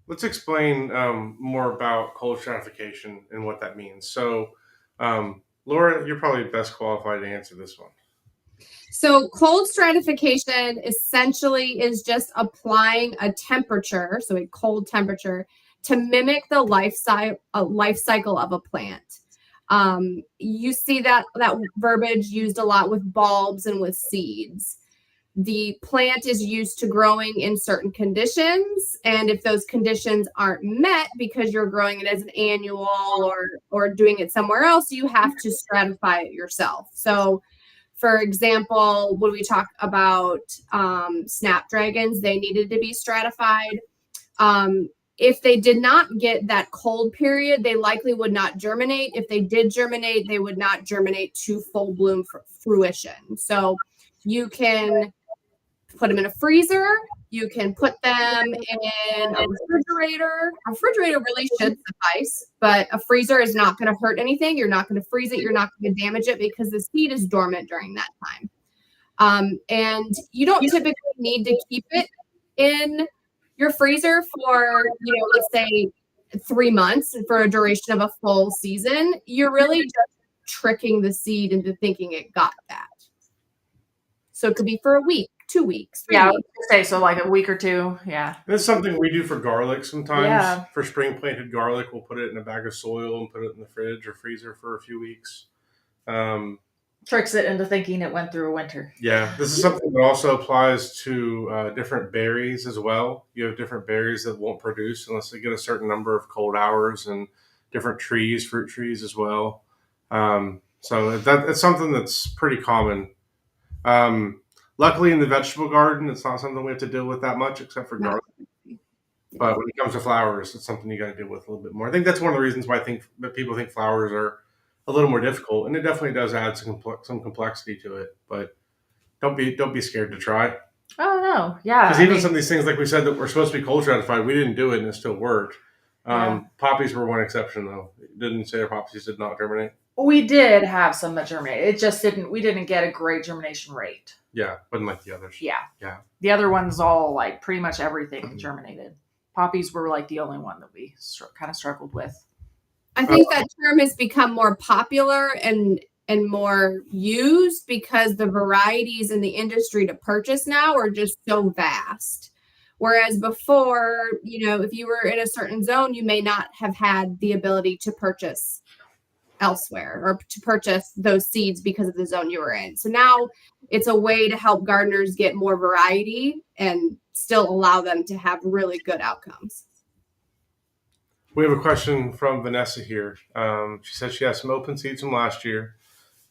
[SPEAKER 2] Let's explain more about cold stratification and what that means. So, Laura, you're probably best qualified to answer this one.
[SPEAKER 3] So cold stratification essentially is just applying a temperature, so a cold temperature, to mimic the life cycle of a plant. You see that verbiage used a lot with bulbs and with seeds. The plant is used to growing in certain conditions, and if those conditions aren't met because you're growing it as an annual or doing it somewhere else, you have to stratify it yourself. So for example, when we talk about snapdragons, they needed to be stratified. If they did not get that cold period, they likely would not germinate. If they did germinate, they would not germinate to full bloom fruition. So you can put them in a freezer. You can put them in a refrigerator. A refrigerator really should suffice, but a freezer is not going to hurt anything. You're not going to freeze it. You're not going to damage it because the seed is dormant during that time. And you don't typically need to keep it in your freezer for, let's say 3 months for a duration of a full season. You're really just tricking the seed into thinking it got that. So it could be for a week, 2 weeks.
[SPEAKER 1] Yeah, I was gonna say, so like a week or two. Yeah.
[SPEAKER 2] That's something we do for garlic sometimes. Yeah. For spring planted garlic, we'll put it in a bag of soil and put it in the fridge or freezer for a few weeks.
[SPEAKER 1] Tricks it into thinking it went through a winter.
[SPEAKER 2] Yeah, this is something that also applies to different berries as well. You have different berries that won't produce unless they get a certain number of cold hours, and different trees, fruit trees as well. So it's something that's pretty common. Luckily, in the vegetable garden, it's not something we have to deal with that much, except for garlic. But when it comes to flowers, it's something you got to deal with a little bit more. I think that's one of the reasons why I think that people think flowers are a little more difficult, and it definitely does add some complexity to it. But don't be scared to try.
[SPEAKER 1] Oh no, yeah.
[SPEAKER 2] Because even some of these things, like we said, that were supposed to be cold stratified, we didn't do it, and it still worked. Poppies were one exception, though. It didn't say our poppies did not germinate.
[SPEAKER 1] We did have some that germinated. It just didn't. We didn't get a great germination rate.
[SPEAKER 2] Yeah, wasn't like the others.
[SPEAKER 1] Yeah.
[SPEAKER 2] Yeah.
[SPEAKER 1] The other ones all like pretty much everything germinated. Poppies were like the only one that we kind of struggled with.
[SPEAKER 3] I think that term has become more popular and more used because the varieties in the industry to purchase now are just so vast. Whereas before, if you were in a certain zone, you may not have had the ability to purchase elsewhere or to purchase those seeds because of the zone you were in. So now it's a way to help gardeners get more variety and still allow them to have really good outcomes.
[SPEAKER 2] We have a question from Vanessa here. She said she has some open seeds from last year,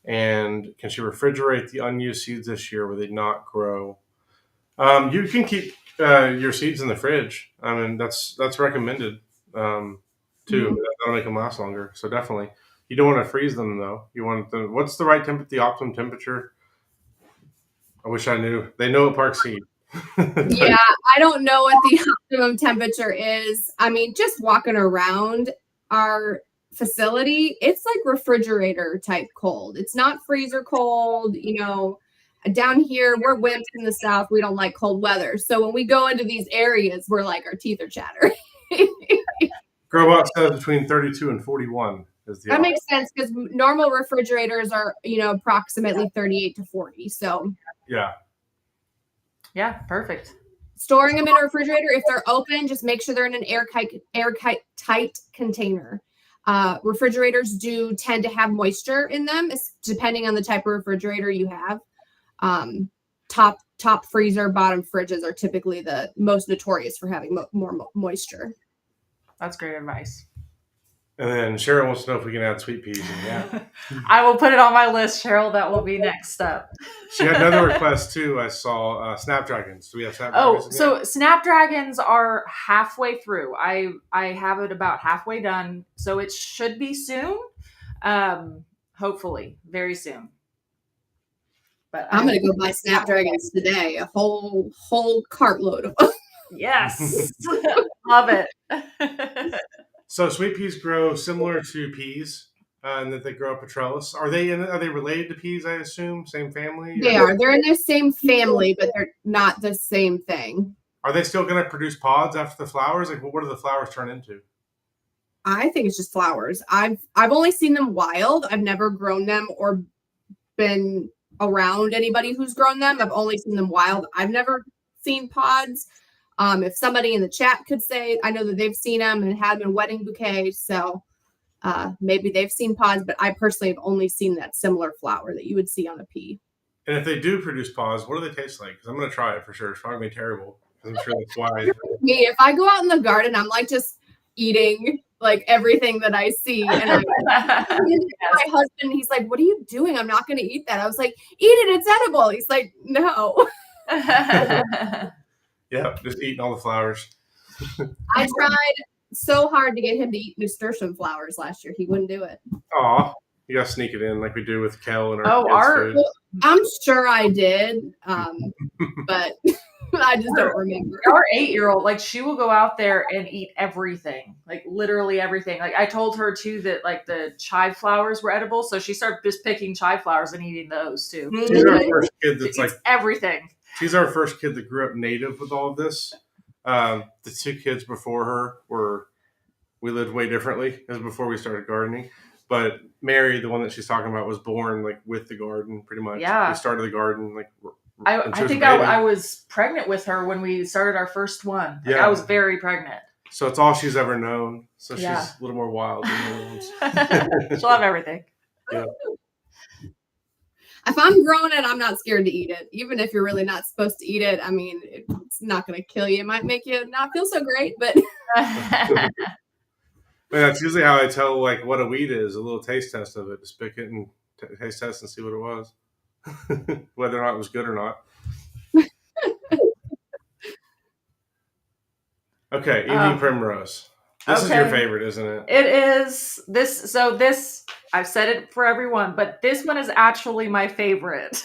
[SPEAKER 2] and can she refrigerate the unused seeds this year where they not grow? You can keep your seeds in the fridge. I mean, that's recommended too. That'll make them last longer. So definitely, you don't want to freeze them though. You want them. What's the right the optimum temperature? I wish I knew. They know at Park Seed.
[SPEAKER 3] Yeah, I don't know what the optimum temperature is. I mean, just walking around our facility, it's like refrigerator type cold. It's not freezer cold. Down here, we're wimps in the South. We don't like cold weather. So when we go into these areas, we're like, our teeth are chattering.
[SPEAKER 2] Growbot says between 32 and 41 is the
[SPEAKER 3] That makes sense because normal refrigerators are, approximately 38 to 40. So
[SPEAKER 1] yeah, perfect.
[SPEAKER 3] Storing them in a refrigerator, if they're open, just make sure they're in an airtight container. Refrigerators do tend to have moisture in them, depending on the type of refrigerator you have. Top freezer, bottom fridges are typically the most notorious for having more moisture.
[SPEAKER 1] That's great advice.
[SPEAKER 2] And then Cheryl wants to know if we can add sweet peas. And
[SPEAKER 1] I will put it on my list, Cheryl. That will be next up.
[SPEAKER 2] She had another request too. I saw snapdragons. Do we have snapdragons?
[SPEAKER 1] So snapdragons are halfway through. I have it about halfway done, so it should be soon. Hopefully, very soon. But
[SPEAKER 3] I'm gonna go buy snapdragons today. A whole cartload of them.
[SPEAKER 1] Yes, love it.
[SPEAKER 2] So sweet peas grow similar to peas, and that they grow up a trellis. Are they related to peas? I assume same family.
[SPEAKER 3] They are. They're in the same family, but they're not the same thing.
[SPEAKER 2] Are they still going to produce pods after the flowers? Like, what do the flowers turn into?
[SPEAKER 3] I think it's just flowers. I've only seen them wild. I've never grown them or been around anybody who's grown them. I've only seen them wild. I've never seen pods. If somebody in the chat could say, I know that they've seen them and had them in wedding bouquets, so maybe they've seen pods, but I personally have only seen that similar flower that you would see on a pea.
[SPEAKER 2] And if they do produce pods, what do they taste like? Because I'm going to try it for sure. It's probably terrible. I'm sure that's why.
[SPEAKER 3] Me, if I go out in the garden, I'm like just eating like everything that I see. And my husband, he's like, "What are you doing? I'm not going to eat that." I was like, "Eat it. It's edible." He's like, "No."
[SPEAKER 2] Yeah, just eating all the flowers.
[SPEAKER 3] I tried so hard to get him to eat nasturtium flowers last year. He wouldn't do it.
[SPEAKER 2] Aw, you got to sneak it in like we do with kale and our kids' food.
[SPEAKER 3] I'm sure I did, but I just don't remember.
[SPEAKER 1] Our 8-year-old, like, she will go out there and eat everything, like literally everything. Like, I told her too that like the chive flowers were edible, so she started just picking chive flowers and eating those too.
[SPEAKER 2] She's our first kid that's like
[SPEAKER 1] everything.
[SPEAKER 2] She's our first kid that grew up native with all of this. The 2 kids before her we lived way differently. It was before we started gardening. But Mary, the one that she's talking about, was born like with the garden, pretty much.
[SPEAKER 1] Yeah,
[SPEAKER 2] we started the garden like.
[SPEAKER 1] I think I was pregnant with her when we started our first one. Like, I was very pregnant.
[SPEAKER 2] So it's all she's ever known. So she's a little more wild than the other ones.
[SPEAKER 1] She'll have everything.
[SPEAKER 2] Yeah.
[SPEAKER 3] If I'm growing it, I'm not scared to eat it. Even if you're really not supposed to eat it, I mean, it's not going to kill you. It might make you not feel so great, but.
[SPEAKER 2] That's usually how I tell like what a weed is. A little taste test of it. Just pick it and taste test and see what it was, whether or not it was good or not. Okay, evening primrose. This is your favorite, isn't it?
[SPEAKER 1] It is this. So this, I've said it for everyone, but this one is actually my favorite.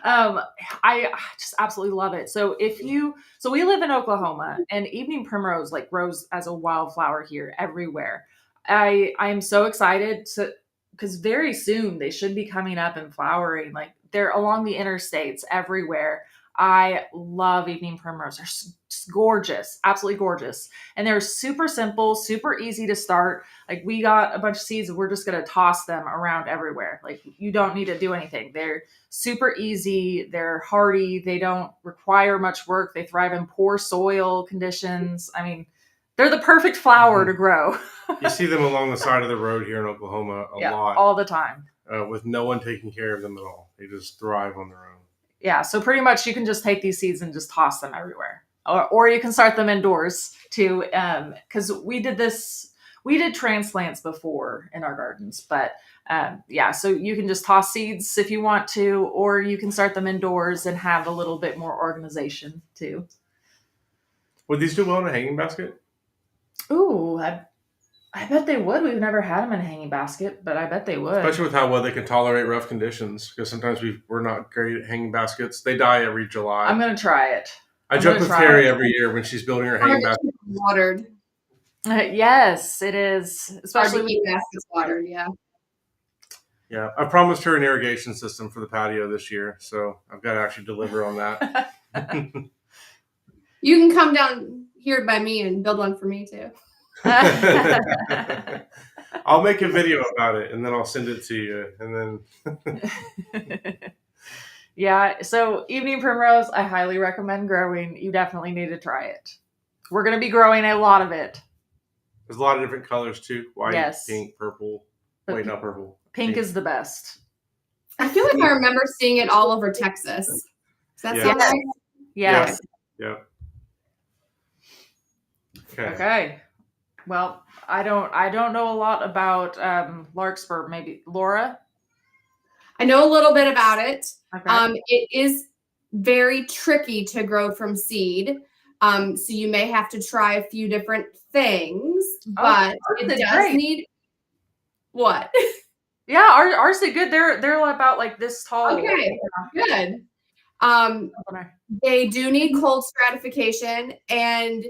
[SPEAKER 1] I just absolutely love it. So we live in Oklahoma, and evening primrose like grows as a wildflower here everywhere. I am so excited to because very soon they should be coming up and flowering. Like they're along the interstates everywhere. I love evening primrose. They're just gorgeous, absolutely gorgeous. And they're super simple, super easy to start. Like we got a bunch of seeds and we're just going to toss them around everywhere. Like you don't need to do anything. They're super easy. They're hardy. They don't require much work. They thrive in poor soil conditions. I mean, they're the perfect flower to grow.
[SPEAKER 2] You see them along the side of the road here in Oklahoma a lot.
[SPEAKER 1] All the time.
[SPEAKER 2] With no one taking care of them at all. They just thrive on their own.
[SPEAKER 1] Yeah, so pretty much you can just take these seeds and just toss them everywhere. Or you can start them indoors too, because we did transplants before in our gardens, but so you can just toss seeds if you want to, or you can start them indoors and have a little bit more organization too.
[SPEAKER 2] Would these do well in a hanging basket?
[SPEAKER 1] Ooh, I bet they would. We've never had them in a hanging basket, but I bet they would.
[SPEAKER 2] Especially with how well they can tolerate rough conditions, because sometimes we're not great at hanging baskets. They die every July.
[SPEAKER 1] I'm going to try it.
[SPEAKER 2] I joke with Carrie every year when she's building her hanging basket.
[SPEAKER 3] Watered.
[SPEAKER 1] Yes, it is. Especially
[SPEAKER 3] when baskets watered, yeah.
[SPEAKER 2] Yeah, I promised her an irrigation system for the patio this year, so I've got to actually deliver on that.
[SPEAKER 3] You can come down here by me and build one for me too.
[SPEAKER 2] I'll make a video about it and then I'll send it to you. And then
[SPEAKER 1] yeah, so evening primrose, I highly recommend growing. You definitely need to try it. We're going to be growing a lot of it.
[SPEAKER 2] There's a lot of different colors too. White,
[SPEAKER 1] yes.
[SPEAKER 2] Pink, purple. Wait, not purple.
[SPEAKER 1] Pink is the best.
[SPEAKER 3] I feel like I remember seeing it all over Texas. Does that sound right?
[SPEAKER 1] Yes.
[SPEAKER 2] Yeah.
[SPEAKER 3] Okay.
[SPEAKER 1] Well, I don't know a lot about Larkspur. Maybe Laura?
[SPEAKER 3] I know a little bit about it.
[SPEAKER 1] Okay.
[SPEAKER 3] It is very tricky to grow from seed. So you may have to try a few different things, but it does need what?
[SPEAKER 1] Yeah, ours did good. They're about like this tall.
[SPEAKER 3] Okay, good. They do need cold stratification, and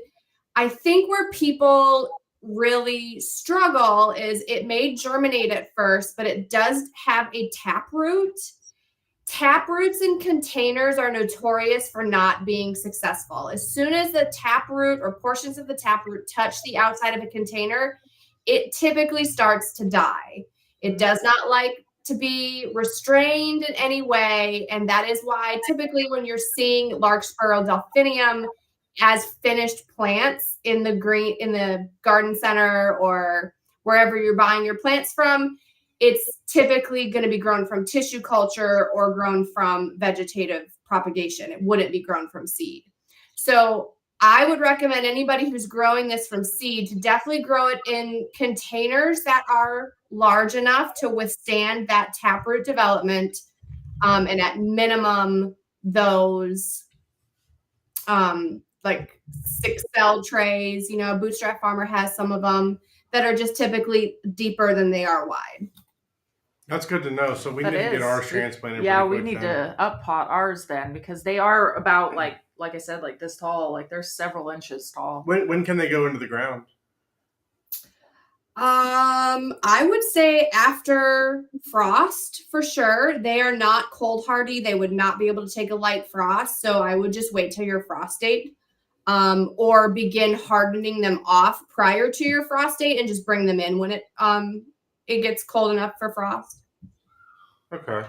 [SPEAKER 3] I think where people really struggle is it may germinate at first, but it does have a taproot. Taproots in containers are notorious for not being successful. As soon as the taproot or portions of the taproot touch the outside of a container, it typically starts to die. It does not like to be restrained in any way, and that is why typically when you're seeing Larkspur or delphinium as finished plants in the garden center or wherever you're buying your plants from, it's typically going to be grown from tissue culture or grown from vegetative propagation. It wouldn't be grown from seed. So I would recommend anybody who's growing this from seed to definitely grow it in containers that are large enough to withstand that taproot development. And at minimum, those like 6-cell trays, Bootstrap Farmer has some of them that are just typically deeper than they are wide.
[SPEAKER 2] That's good to know. So we need to get ours transplanted.
[SPEAKER 1] Yeah, we need to up pot ours then, because they are about like I said, like this tall. Like they're several inches tall.
[SPEAKER 2] When can they go into the ground?
[SPEAKER 3] I would say after frost for sure. They are not cold hardy. They would not be able to take a light frost. So I would just wait till your frost date, or begin hardening them off prior to your frost date and just bring them in when it gets cold enough for frost.
[SPEAKER 2] Okay.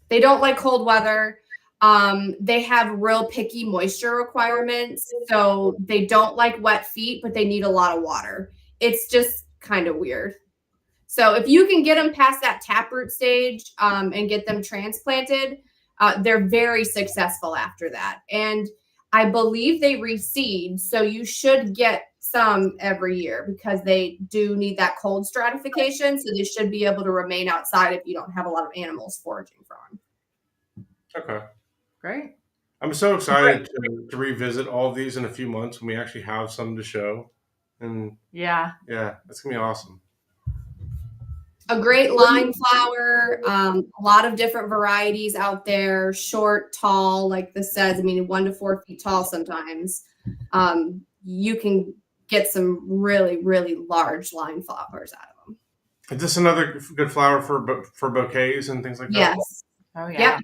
[SPEAKER 3] They don't like cold weather. They have real picky moisture requirements. So they don't like wet feet, but they need a lot of water. It's just kind of weird. So if you can get them past that taproot stage and get them transplanted, they're very successful after that. And I believe they reseed. So you should get some every year because they do need that cold stratification. So they should be able to remain outside if you don't have a lot of animals foraging for them.
[SPEAKER 2] Okay.
[SPEAKER 1] Great.
[SPEAKER 2] I'm so excited to revisit all of these in a few months when we actually have some to show. And
[SPEAKER 1] Yeah.
[SPEAKER 2] that's going to be awesome.
[SPEAKER 3] A great line flower, a lot of different varieties out there, short, tall, like this says, I mean, 1 to 4 feet tall sometimes. You can get some really, really large line flowers out of them.
[SPEAKER 2] Is this another good flower for bouquets and things like that?
[SPEAKER 3] Yes.
[SPEAKER 1] Oh yeah.
[SPEAKER 3] Yep.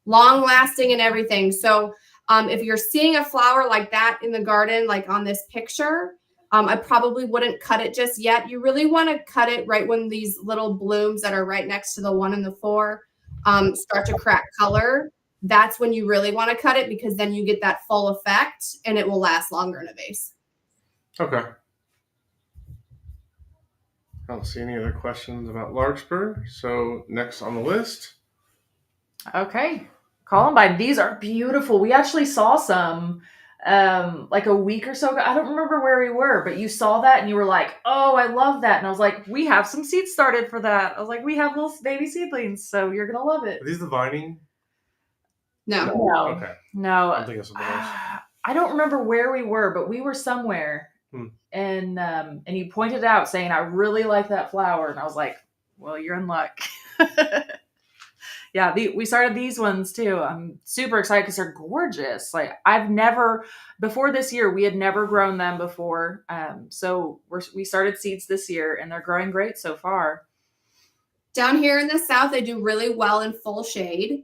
[SPEAKER 3] Long lasting and everything. So if you're seeing a flower like that in the garden, like on this picture, I probably wouldn't cut it just yet. You really want to cut it right when these little blooms that are right next to the 1 and the 4 start to crack color. That's when you really want to cut it, because then you get that full effect and it will last longer in a vase.
[SPEAKER 2] Okay. I don't see any other questions about Larkspur. So next on the list.
[SPEAKER 1] Okay. Columbine. These are beautiful. We actually saw some like a week or so ago. I don't remember where we were, but you saw that and you were like, oh, I love that. And I was like, we have some seeds started for that. I was like, we have little baby seedlings, so you're going to love it.
[SPEAKER 2] Are these the vining?
[SPEAKER 3] No.
[SPEAKER 2] Okay.
[SPEAKER 1] No.
[SPEAKER 2] I'm thinking of something else.
[SPEAKER 1] I don't remember where we were, but we were somewhere. And you pointed out saying, I really like that flower. And I was like, well, you're in luck. Yeah, we started these ones too. I'm super excited because they're gorgeous. Like before this year, we had never grown them before. So we started seeds this year and they're growing great so far.
[SPEAKER 3] Down here in the South, they do really well in full shade.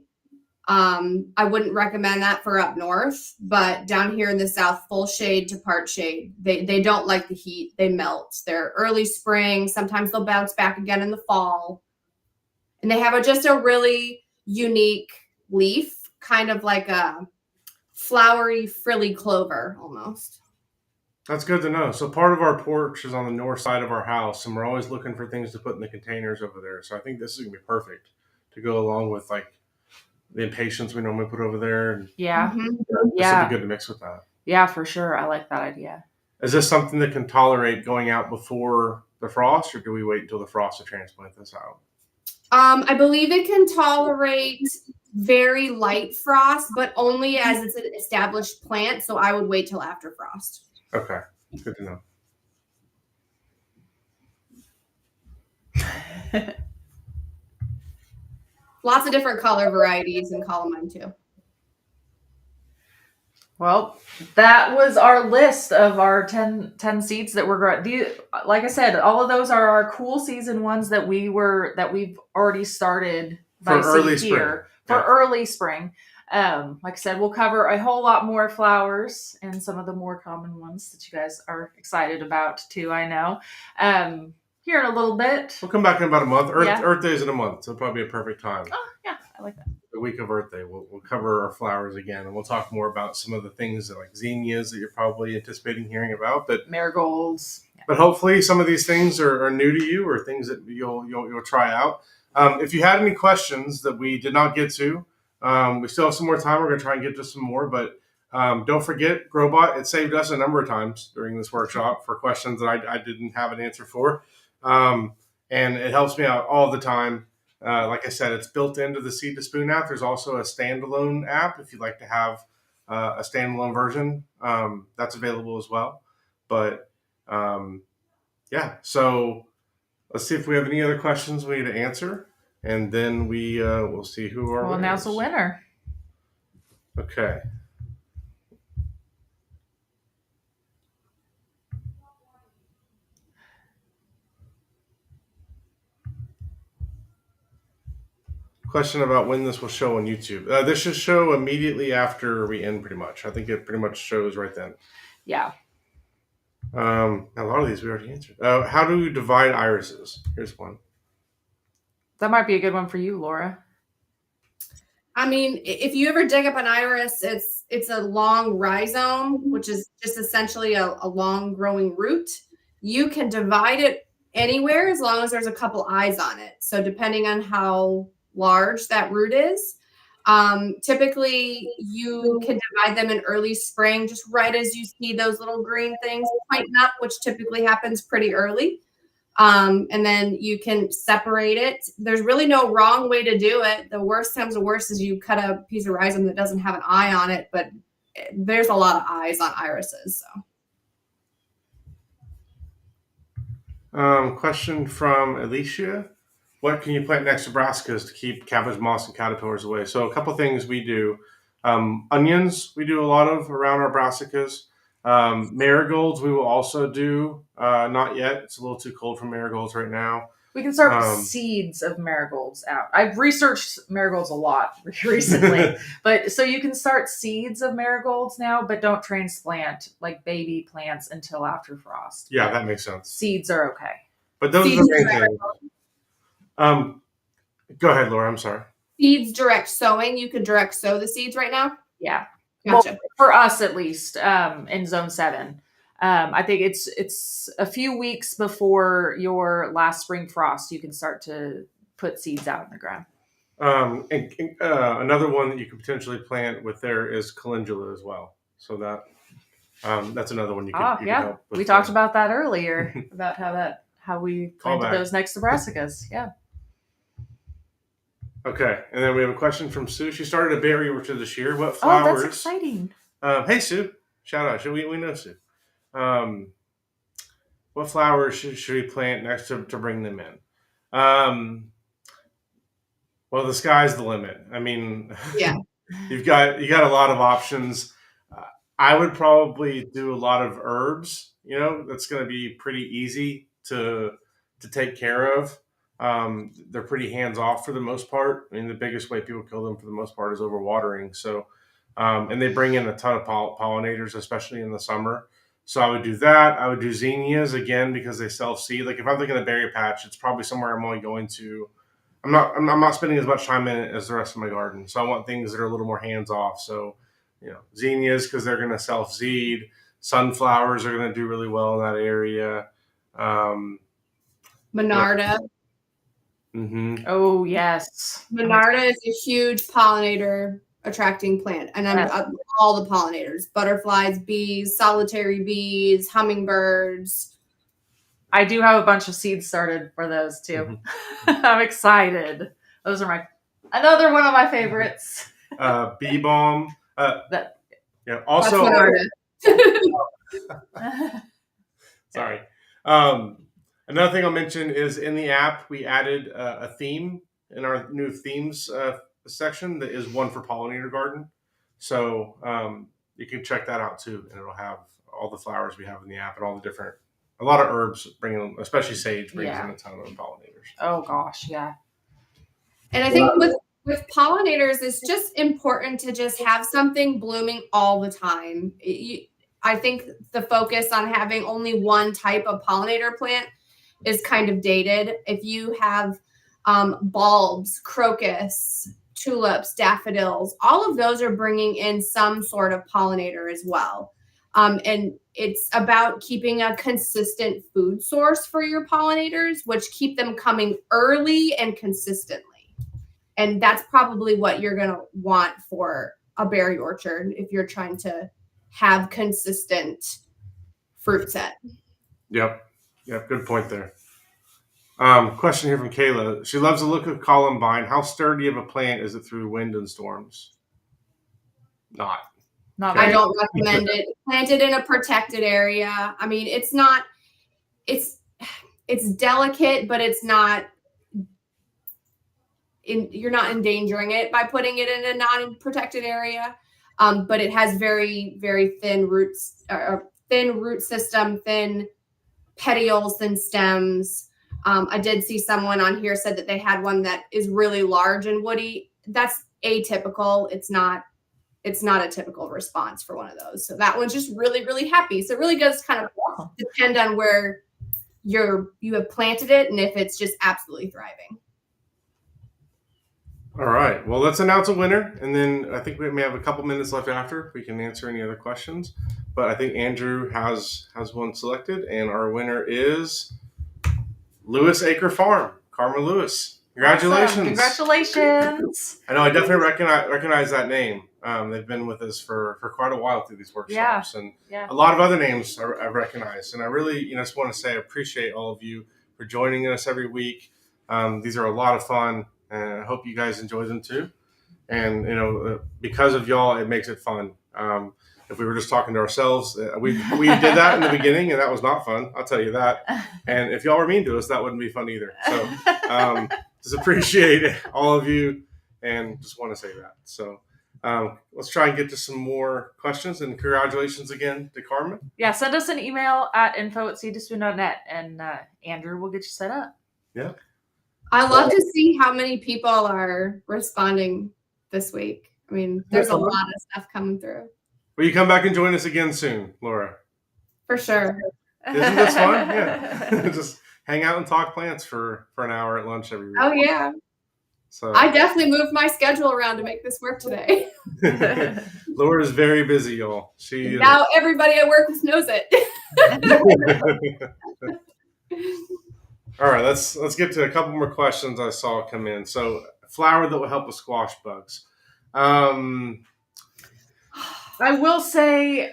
[SPEAKER 3] I wouldn't recommend that for up north, but down here in the South, full shade to part shade. They don't like the heat. They melt. They're early spring. Sometimes they'll bounce back again in the fall. And they have just a really unique leaf, kind of like a flowery, frilly clover almost.
[SPEAKER 2] That's good to know. So part of our porch is on the north side of our house, and we're always looking for things to put in the containers over there. So I think this is going to be perfect to go along with like the impatiens we normally put over there. And
[SPEAKER 1] yeah.
[SPEAKER 3] Mm-hmm.
[SPEAKER 2] This would be good to mix with that.
[SPEAKER 1] Yeah, for sure. I like that idea.
[SPEAKER 2] Is this something that can tolerate going out before the frost, or do we wait until the frost to transplant this out?
[SPEAKER 3] I believe it can tolerate very light frost, but only as it's an established plant. So I would wait till after frost.
[SPEAKER 2] Okay, good to know.
[SPEAKER 3] Lots of different color varieties in columbine too.
[SPEAKER 1] Well, that was our list of our 10 seeds that we're growing. Like I said, all of those are our cool season ones that we've already started
[SPEAKER 2] for early spring.
[SPEAKER 1] Early spring. Like I said, we'll cover a whole lot more flowers and some of the more common ones that you guys are excited about too, I know. Here in a little bit.
[SPEAKER 2] We'll come back in about a month. Earth Day is in a month, so probably a perfect time.
[SPEAKER 1] Oh, yeah, I like that.
[SPEAKER 2] The week of Earth Day, we'll cover our flowers again, and we'll talk more about some of the things like zinnias that you're probably anticipating hearing about. But
[SPEAKER 1] marigolds.
[SPEAKER 2] Yeah. But hopefully, some of these things are new to you, or things that you'll try out. If you had any questions that we did not get to, we still have some more time. We're going to try and get to some more, but don't forget Growbot. It saved us a number of times during this workshop for questions that I didn't have an answer for, and it helps me out all the time. Like I said, it's built into the Seed to Spoon app. There's also a standalone app if you'd like to have a standalone version. That's available as well. But yeah, so let's see if we have any other questions we need to answer, and then we'll see who our
[SPEAKER 1] we'll announce a winner.
[SPEAKER 2] Okay. Question about when this will show on YouTube. This should show immediately after we end, pretty much. I think it pretty much shows right then.
[SPEAKER 1] Yeah.
[SPEAKER 2] A lot of these we already answered. How do you divide irises? Here's one.
[SPEAKER 1] That might be a good one for you, Laura.
[SPEAKER 3] I mean, if you ever dig up an iris, it's a long rhizome, which is just essentially a long growing root. You can divide it anywhere as long as there's a couple eyes on it. So depending on how large that root is, typically you can divide them in early spring, just right as you see those little green things pointing up, which typically happens pretty early. And then you can separate it. There's really no wrong way to do it. The worst comes to worst is you cut a piece of rhizome that doesn't have an eye on it, but there's a lot of eyes on irises.
[SPEAKER 2] So, question from Alicia. What can you plant next to brassicas to keep cabbage moths and caterpillars away? So a couple things we do. Onions, we do a lot of around our brassicas. Marigolds, we will also do. Not yet. It's a little too cold for marigolds right now.
[SPEAKER 1] We can start seeds of marigolds out. I've researched marigolds a lot recently, but so you can start seeds of marigolds now, but don't transplant like baby plants until after frost.
[SPEAKER 2] Yeah, that makes sense.
[SPEAKER 1] Seeds are okay.
[SPEAKER 2] But those are the main things. Go ahead, Laura. I'm sorry.
[SPEAKER 3] Seeds direct sowing. You could direct sow the seeds right now.
[SPEAKER 1] Yeah.
[SPEAKER 3] Gotcha.
[SPEAKER 1] Well, for us at least, in zone 7. I think it's a few weeks before your last spring frost, you can start to put seeds out in the ground.
[SPEAKER 2] Another one that you could potentially plant with there is calendula as well. So that's another one you can help with.
[SPEAKER 1] We talked about that earlier about how we planted those next to brassicas. Yeah.
[SPEAKER 2] Okay, and then we have a question from Sue. She started a berry orchard this year. What flowers?
[SPEAKER 1] Oh, that's exciting.
[SPEAKER 2] Hey, Sue. Shout out. We know Sue. What flowers should we plant next to bring them in? Well, the sky's the limit. I mean,
[SPEAKER 3] yeah,
[SPEAKER 2] you got a lot of options. I would probably do a lot of herbs. That's going to be pretty easy to take care of. They're pretty hands off for the most part. I mean, the biggest way people kill them for the most part is overwatering. So, and they bring in a ton of pollinators, especially in the summer. So I would do that. I would do zinnias again because they self-seed. Like if I'm looking at a berry patch, it's probably somewhere I'm only going to. I'm not spending as much time in it as the rest of my garden. So I want things that are a little more hands off. So, zinnias because they're going to self-seed. Sunflowers are going to do really well in that area.
[SPEAKER 3] Monarda.
[SPEAKER 2] Mm-hmm.
[SPEAKER 1] Oh yes,
[SPEAKER 3] Monarda is a huge pollinator attracting plant, and all the pollinators: butterflies, bees, solitary bees, hummingbirds.
[SPEAKER 1] I do have a bunch of seeds started for those too. Mm-hmm. I'm excited. Those are another one of my favorites.
[SPEAKER 2] Bee balm. Also. Sorry. Another thing I'll mention is in the app, we added a theme in our new themes section that is one for pollinator garden. So you can check that out too. And it'll have all the flowers we have in the app and all the a lot of herbs especially sage brings in a ton of pollinators.
[SPEAKER 1] Oh gosh. Yeah.
[SPEAKER 3] And I think with pollinators, it's just important to just have something blooming all the time. I think the focus on having only one type of pollinator plant is kind of dated. If you have bulbs, crocus, tulips, daffodils, all of those are bringing in some sort of pollinator as well. And it's about keeping a consistent food source for your pollinators, which keep them coming early and consistently. And that's probably what you're going to want for a berry orchard if you're trying to have consistent fruit set.
[SPEAKER 2] Yep. Good point there. Question here from Kayla. She loves the look of columbine. How sturdy of a plant is it through wind and storms? Not.
[SPEAKER 3] I don't recommend it. Plant it in a protected area. I mean, it's delicate, but it's not. You're not endangering it by putting it in a non-protected area. But it has very, very thin roots, thin root system, thin petioles, thin stems. I did see someone on here said that they had one that is really large and woody. That's atypical. It's not a typical response for one of those. So that one's just really, really happy. So it really does kind of depend on where you have planted it and if it's just absolutely thriving.
[SPEAKER 2] All right. Well, let's announce a winner, and then I think we may have a couple minutes left after we can answer any other questions. But I think Andrew has one selected, and our winner is Lewis Acre Farm, Karma Lewis. Congratulations!
[SPEAKER 1] Awesome. Congratulations!
[SPEAKER 2] I know I definitely recognize that name. They've been with us for quite a while through these workshops, and a lot of other names I recognize. And I really just want to say I appreciate all of you for joining us every week. These are a lot of fun, and I hope you guys enjoy them too. And because of y'all, it makes it fun. If we were just talking to ourselves, we did that in the beginning, and that was not fun. I'll tell you that. And if y'all were mean to us, that wouldn't be fun either. So just appreciate all of you, and just want to say that. So let's try and get to some more questions. And congratulations again to Carmen.
[SPEAKER 1] Yeah, send us an email at info@seedtospoon.net, and Andrew will get you set up.
[SPEAKER 2] Yeah.
[SPEAKER 3] I love to see how many people are responding this week. I mean, there's a lot of stuff coming through.
[SPEAKER 2] Will you come back and join us again soon, Laura?
[SPEAKER 3] For sure.
[SPEAKER 2] Isn't this fun? Yeah. Just hang out and talk plants for an hour at lunch every week.
[SPEAKER 3] Oh, yeah.
[SPEAKER 2] So
[SPEAKER 3] I definitely moved my schedule around to make this work today.
[SPEAKER 2] Laura's very busy, y'all.
[SPEAKER 3] Now everybody I work with knows it.
[SPEAKER 2] All right, let's get to a couple more questions I saw come in. So, flower that will help with squash bugs.
[SPEAKER 1] I will say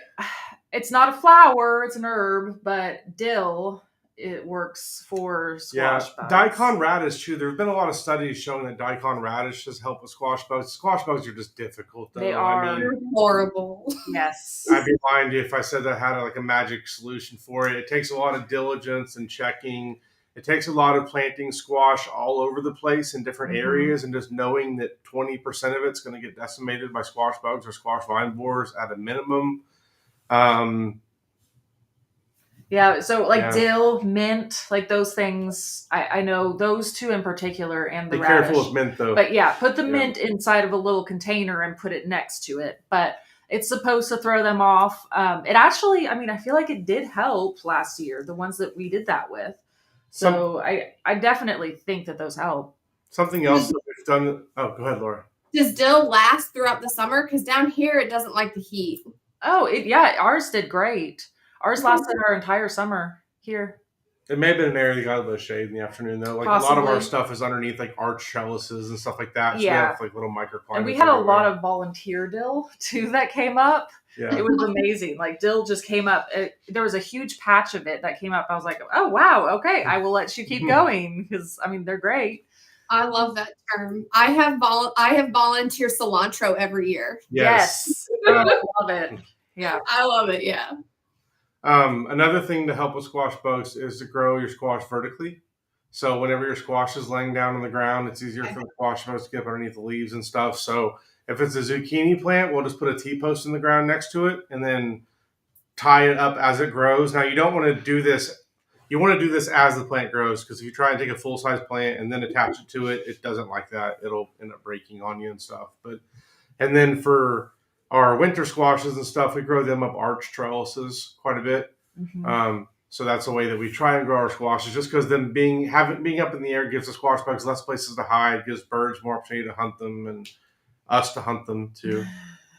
[SPEAKER 1] it's not a flower, it's an herb, but dill, it works for squash bugs.
[SPEAKER 2] Daikon radish too. There have been a lot of studies showing that daikon radish has helped with squash bugs. Squash bugs are just difficult, though.
[SPEAKER 1] They are.
[SPEAKER 3] They're horrible.
[SPEAKER 1] Yes.
[SPEAKER 2] I'd be lying to you if I said that I had a magic solution for it. It takes a lot of diligence and checking. It takes a lot of planting squash all over the place in different areas, and just knowing that 20% of it's going to get decimated by squash bugs or squash vine borers at a minimum.
[SPEAKER 1] Yeah, so dill, mint, like those things, I know those two in particular, and the radish.
[SPEAKER 2] Be careful with mint, though.
[SPEAKER 1] But yeah, put the mint inside of a little container and put it next to it. But it's supposed to throw them off. It actually, I feel like it did help last year, the ones that we did that with. So I definitely think that those help.
[SPEAKER 2] Something else that we've done. Oh, go ahead, Laura.
[SPEAKER 3] Does dill last throughout the summer? Because down here it doesn't like the heat.
[SPEAKER 1] Oh, ours did great. Ours lasted our entire summer here.
[SPEAKER 2] It may have been an area that got a little shade in the afternoon, though. Like
[SPEAKER 1] Possibly.
[SPEAKER 2] A lot of our stuff is underneath arch trellises and stuff like that. So we have little microclimates.
[SPEAKER 1] And we had a lot of volunteer dill too that came up. Yeah. It was amazing. Dill just came up. There was a huge patch of it that came up. I was like, oh wow, okay, I will let you keep going, because they're great.
[SPEAKER 3] I love that term. I have volunteer cilantro every year.
[SPEAKER 2] Yes.
[SPEAKER 1] I love it. Yeah.
[SPEAKER 3] I love it. Yeah.
[SPEAKER 2] Another thing to help with squash bugs is to grow your squash vertically. So whenever your squash is laying down on the ground, it's easier for the squash bugs to get up underneath the leaves and stuff. So if it's a zucchini plant, we'll just put a T-post in the ground next to it and then tie it up as it grows. Now, you don't want to do this. You want to do this as the plant grows, because if you try and take a full-size plant and then attach it to it, it doesn't like that. It'll end up breaking on you and stuff. And then for our winter squashes and stuff, we grow them up arch trellises quite a bit. So that's a way that we try and grow our squashes, just because then being up in the air gives the squash bugs less places to hide, gives birds more opportunity to hunt them and us to hunt them too.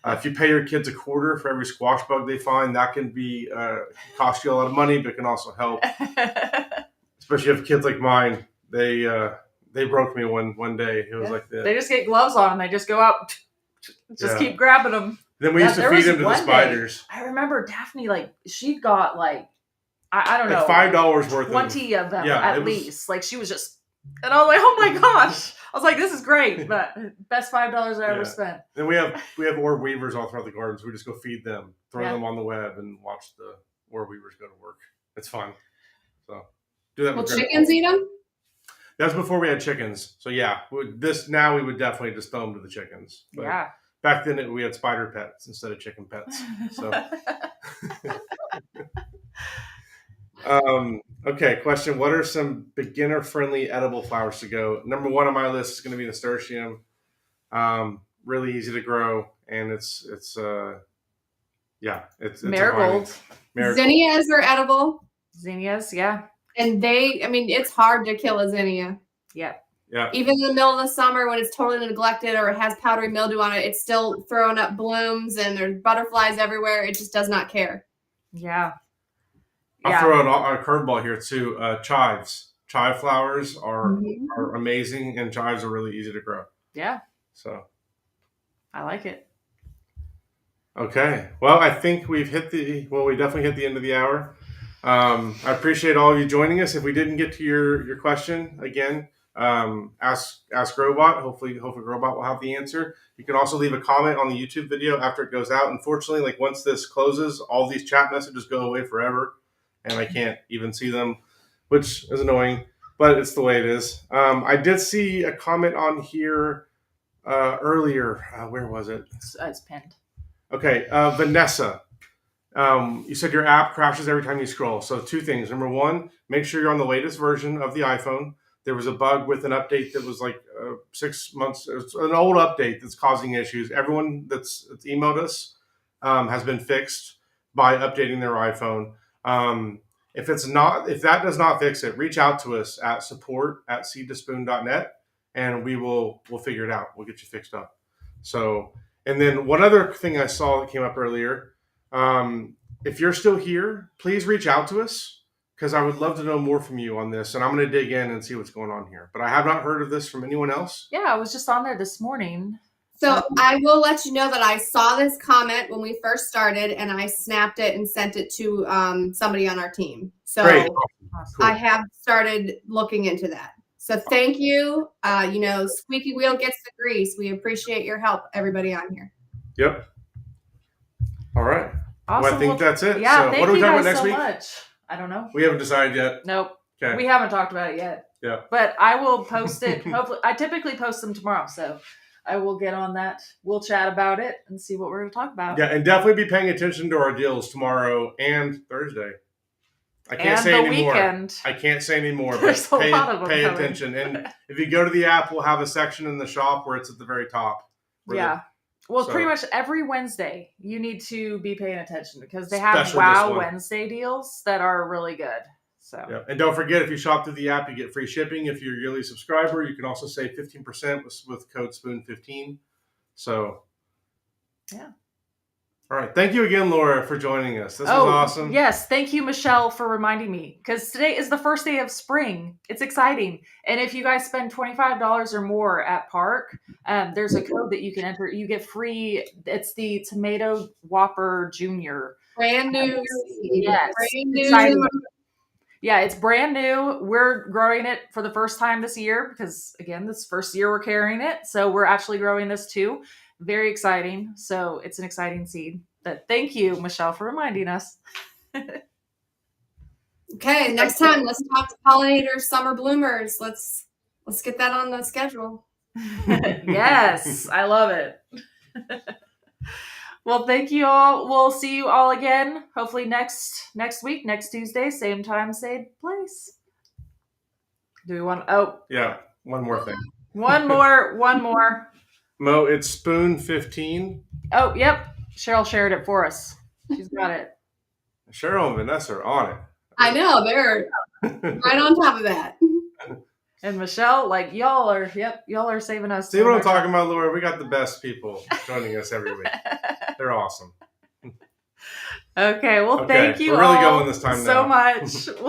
[SPEAKER 2] If you pay your kids $0.25 for every squash bug they find, that can be cost you a lot of money, but can also help. Especially if kids like mine, they broke me one day. It was like this.
[SPEAKER 1] They just get gloves on and they just go out, keep grabbing them.
[SPEAKER 2] Then we used to feed them to the spiders.
[SPEAKER 1] I remember Daphne, she got I don't know,
[SPEAKER 2] $5 worth
[SPEAKER 1] 20 of them at least. She was just, and I was like, oh my gosh. I was like, this is great, but best $5 I ever spent.
[SPEAKER 2] Then we have orb weavers all throughout the gardens. We just go feed them, throw them on the web, and watch the orb weavers go to work. It's fun. So do that.
[SPEAKER 3] Will chickens eat them?
[SPEAKER 2] That's before we had chickens. So now we would definitely just throw them to the chickens. But back then we had spider pets instead of chicken pets. So. Okay, question. What are some beginner-friendly edible flowers to go? Number one on my list is going to be nasturtium. Really easy to grow, and it's
[SPEAKER 1] marigold.
[SPEAKER 3] Zinnias are edible.
[SPEAKER 1] Zinnias, yeah.
[SPEAKER 3] And it's hard to kill a zinnia.
[SPEAKER 1] Yeah.
[SPEAKER 2] Yeah.
[SPEAKER 3] Even in the middle of the summer when it's totally neglected or it has powdery mildew on it, it's still throwing up blooms and there's butterflies everywhere. It just does not care.
[SPEAKER 1] Yeah.
[SPEAKER 2] I'll throw a curveball here too. Chives. Chive flowers are amazing, and chives are really easy to grow.
[SPEAKER 1] Yeah.
[SPEAKER 2] So.
[SPEAKER 1] I like it.
[SPEAKER 2] Okay. Well, I think we definitely hit the end of the hour. I appreciate all of you joining us. If we didn't get to your question, again, ask Robot. Hopefully Robot will have the answer. You can also leave a comment on the YouTube video after it goes out. Unfortunately, like once this closes, all these chat messages go away forever, and I can't even see them, which is annoying, but it's the way it is. I did see a comment on here earlier. Where was it?
[SPEAKER 1] It's pinned.
[SPEAKER 2] Okay, Vanessa. You said your app crashes every time you scroll. So 2 things. Number 1, make sure you're on the latest version of the iPhone. There was a bug with an update that was like 6 months. It's an old update that's causing issues. Everyone that's emailed us has been fixed by updating their iPhone. If that does not fix it, reach out to us at support@seedtospoon.net, and we'll figure it out. We'll get you fixed up. So, and then one other thing I saw that came up earlier. If you're still here, please reach out to us because I would love to know more from you on this. And I'm going to dig in and see what's going on here. But I have not heard of this from anyone else.
[SPEAKER 1] Yeah, I was just on there this morning.
[SPEAKER 3] So I will let you know that I saw this comment when we first started, and I snapped it and sent it to somebody on our team. So
[SPEAKER 2] Great.
[SPEAKER 3] I have started looking into that. So thank you. Squeaky wheel gets the grease. We appreciate your help, everybody on here.
[SPEAKER 2] Yep. All right.
[SPEAKER 1] Awesome.
[SPEAKER 2] Well, I think that's it.
[SPEAKER 1] Yeah,
[SPEAKER 2] so
[SPEAKER 1] thank
[SPEAKER 2] what are we
[SPEAKER 1] you
[SPEAKER 2] talking
[SPEAKER 1] guys
[SPEAKER 2] about next
[SPEAKER 1] so
[SPEAKER 2] week?
[SPEAKER 1] much. I don't know.
[SPEAKER 2] We haven't decided yet.
[SPEAKER 1] Nope.
[SPEAKER 2] Okay.
[SPEAKER 1] We haven't talked about it yet.
[SPEAKER 2] Yeah.
[SPEAKER 1] But I will post it. Hopefully, I typically post them tomorrow, so I will get on that. We'll chat about it and see what we're going to talk about.
[SPEAKER 2] Yeah, and definitely be paying attention to our deals tomorrow and Thursday. I can't say anymore.
[SPEAKER 1] Weekend.
[SPEAKER 2] I can't say anymore.
[SPEAKER 1] There's
[SPEAKER 2] But
[SPEAKER 1] a lot of them
[SPEAKER 2] pay
[SPEAKER 1] coming.
[SPEAKER 2] attention. And if you go to the app, we'll have a section in the shop where it's at the very top.
[SPEAKER 1] Yeah. Well,
[SPEAKER 2] So-
[SPEAKER 1] pretty much every Wednesday, you need to be paying attention because they have
[SPEAKER 2] Especially this
[SPEAKER 1] Wow
[SPEAKER 2] one.
[SPEAKER 1] Wednesday deals that are really good. So
[SPEAKER 2] Yeah. And don't forget, if you shop through the app, you get free shipping. If you're a yearly subscriber, you can also save 15% with code SPOON15. So,
[SPEAKER 1] yeah.
[SPEAKER 2] All right. Thank you again, Laura, for joining us. This was awesome.
[SPEAKER 1] Yes. Thank you, Michelle, for reminding me because today is the first day of spring. It's exciting. And if you guys spend $25 or more at Park, there's a code that you can enter. You get free. It's the Tomato Whopper Junior.
[SPEAKER 3] Brand new.
[SPEAKER 1] Yes.
[SPEAKER 3] Brand new.
[SPEAKER 1] Exciting. Yeah, it's brand new. We're growing it for the first time this year because, again, this first year we're carrying it. So we're actually growing this too. Very exciting. So it's an exciting seed. But thank you, Michelle, for reminding us.
[SPEAKER 3] Okay, next time let's talk to pollinators, summer bloomers. Let's get that on the schedule.
[SPEAKER 1] Yes, I love it. Well, thank you all. We'll see you all again. Hopefully next week, next Tuesday, same time, same place. Do we want? Oh,
[SPEAKER 2] Yeah. One more thing.
[SPEAKER 1] one more.
[SPEAKER 2] Mo, it's Spoon15.
[SPEAKER 1] Oh, yep. Cheryl shared it for us. She's got it.
[SPEAKER 2] Cheryl and Vanessa are on it.
[SPEAKER 3] I know, they're right on top of that.
[SPEAKER 1] And Michelle, like y'all are saving us.
[SPEAKER 2] See what I'm talking about, Laura? We got the best people joining us every week. They're awesome.
[SPEAKER 1] Okay, well,
[SPEAKER 2] Okay,
[SPEAKER 1] thank you
[SPEAKER 2] we're really
[SPEAKER 1] all
[SPEAKER 2] going this time
[SPEAKER 1] so
[SPEAKER 2] now.
[SPEAKER 1] much.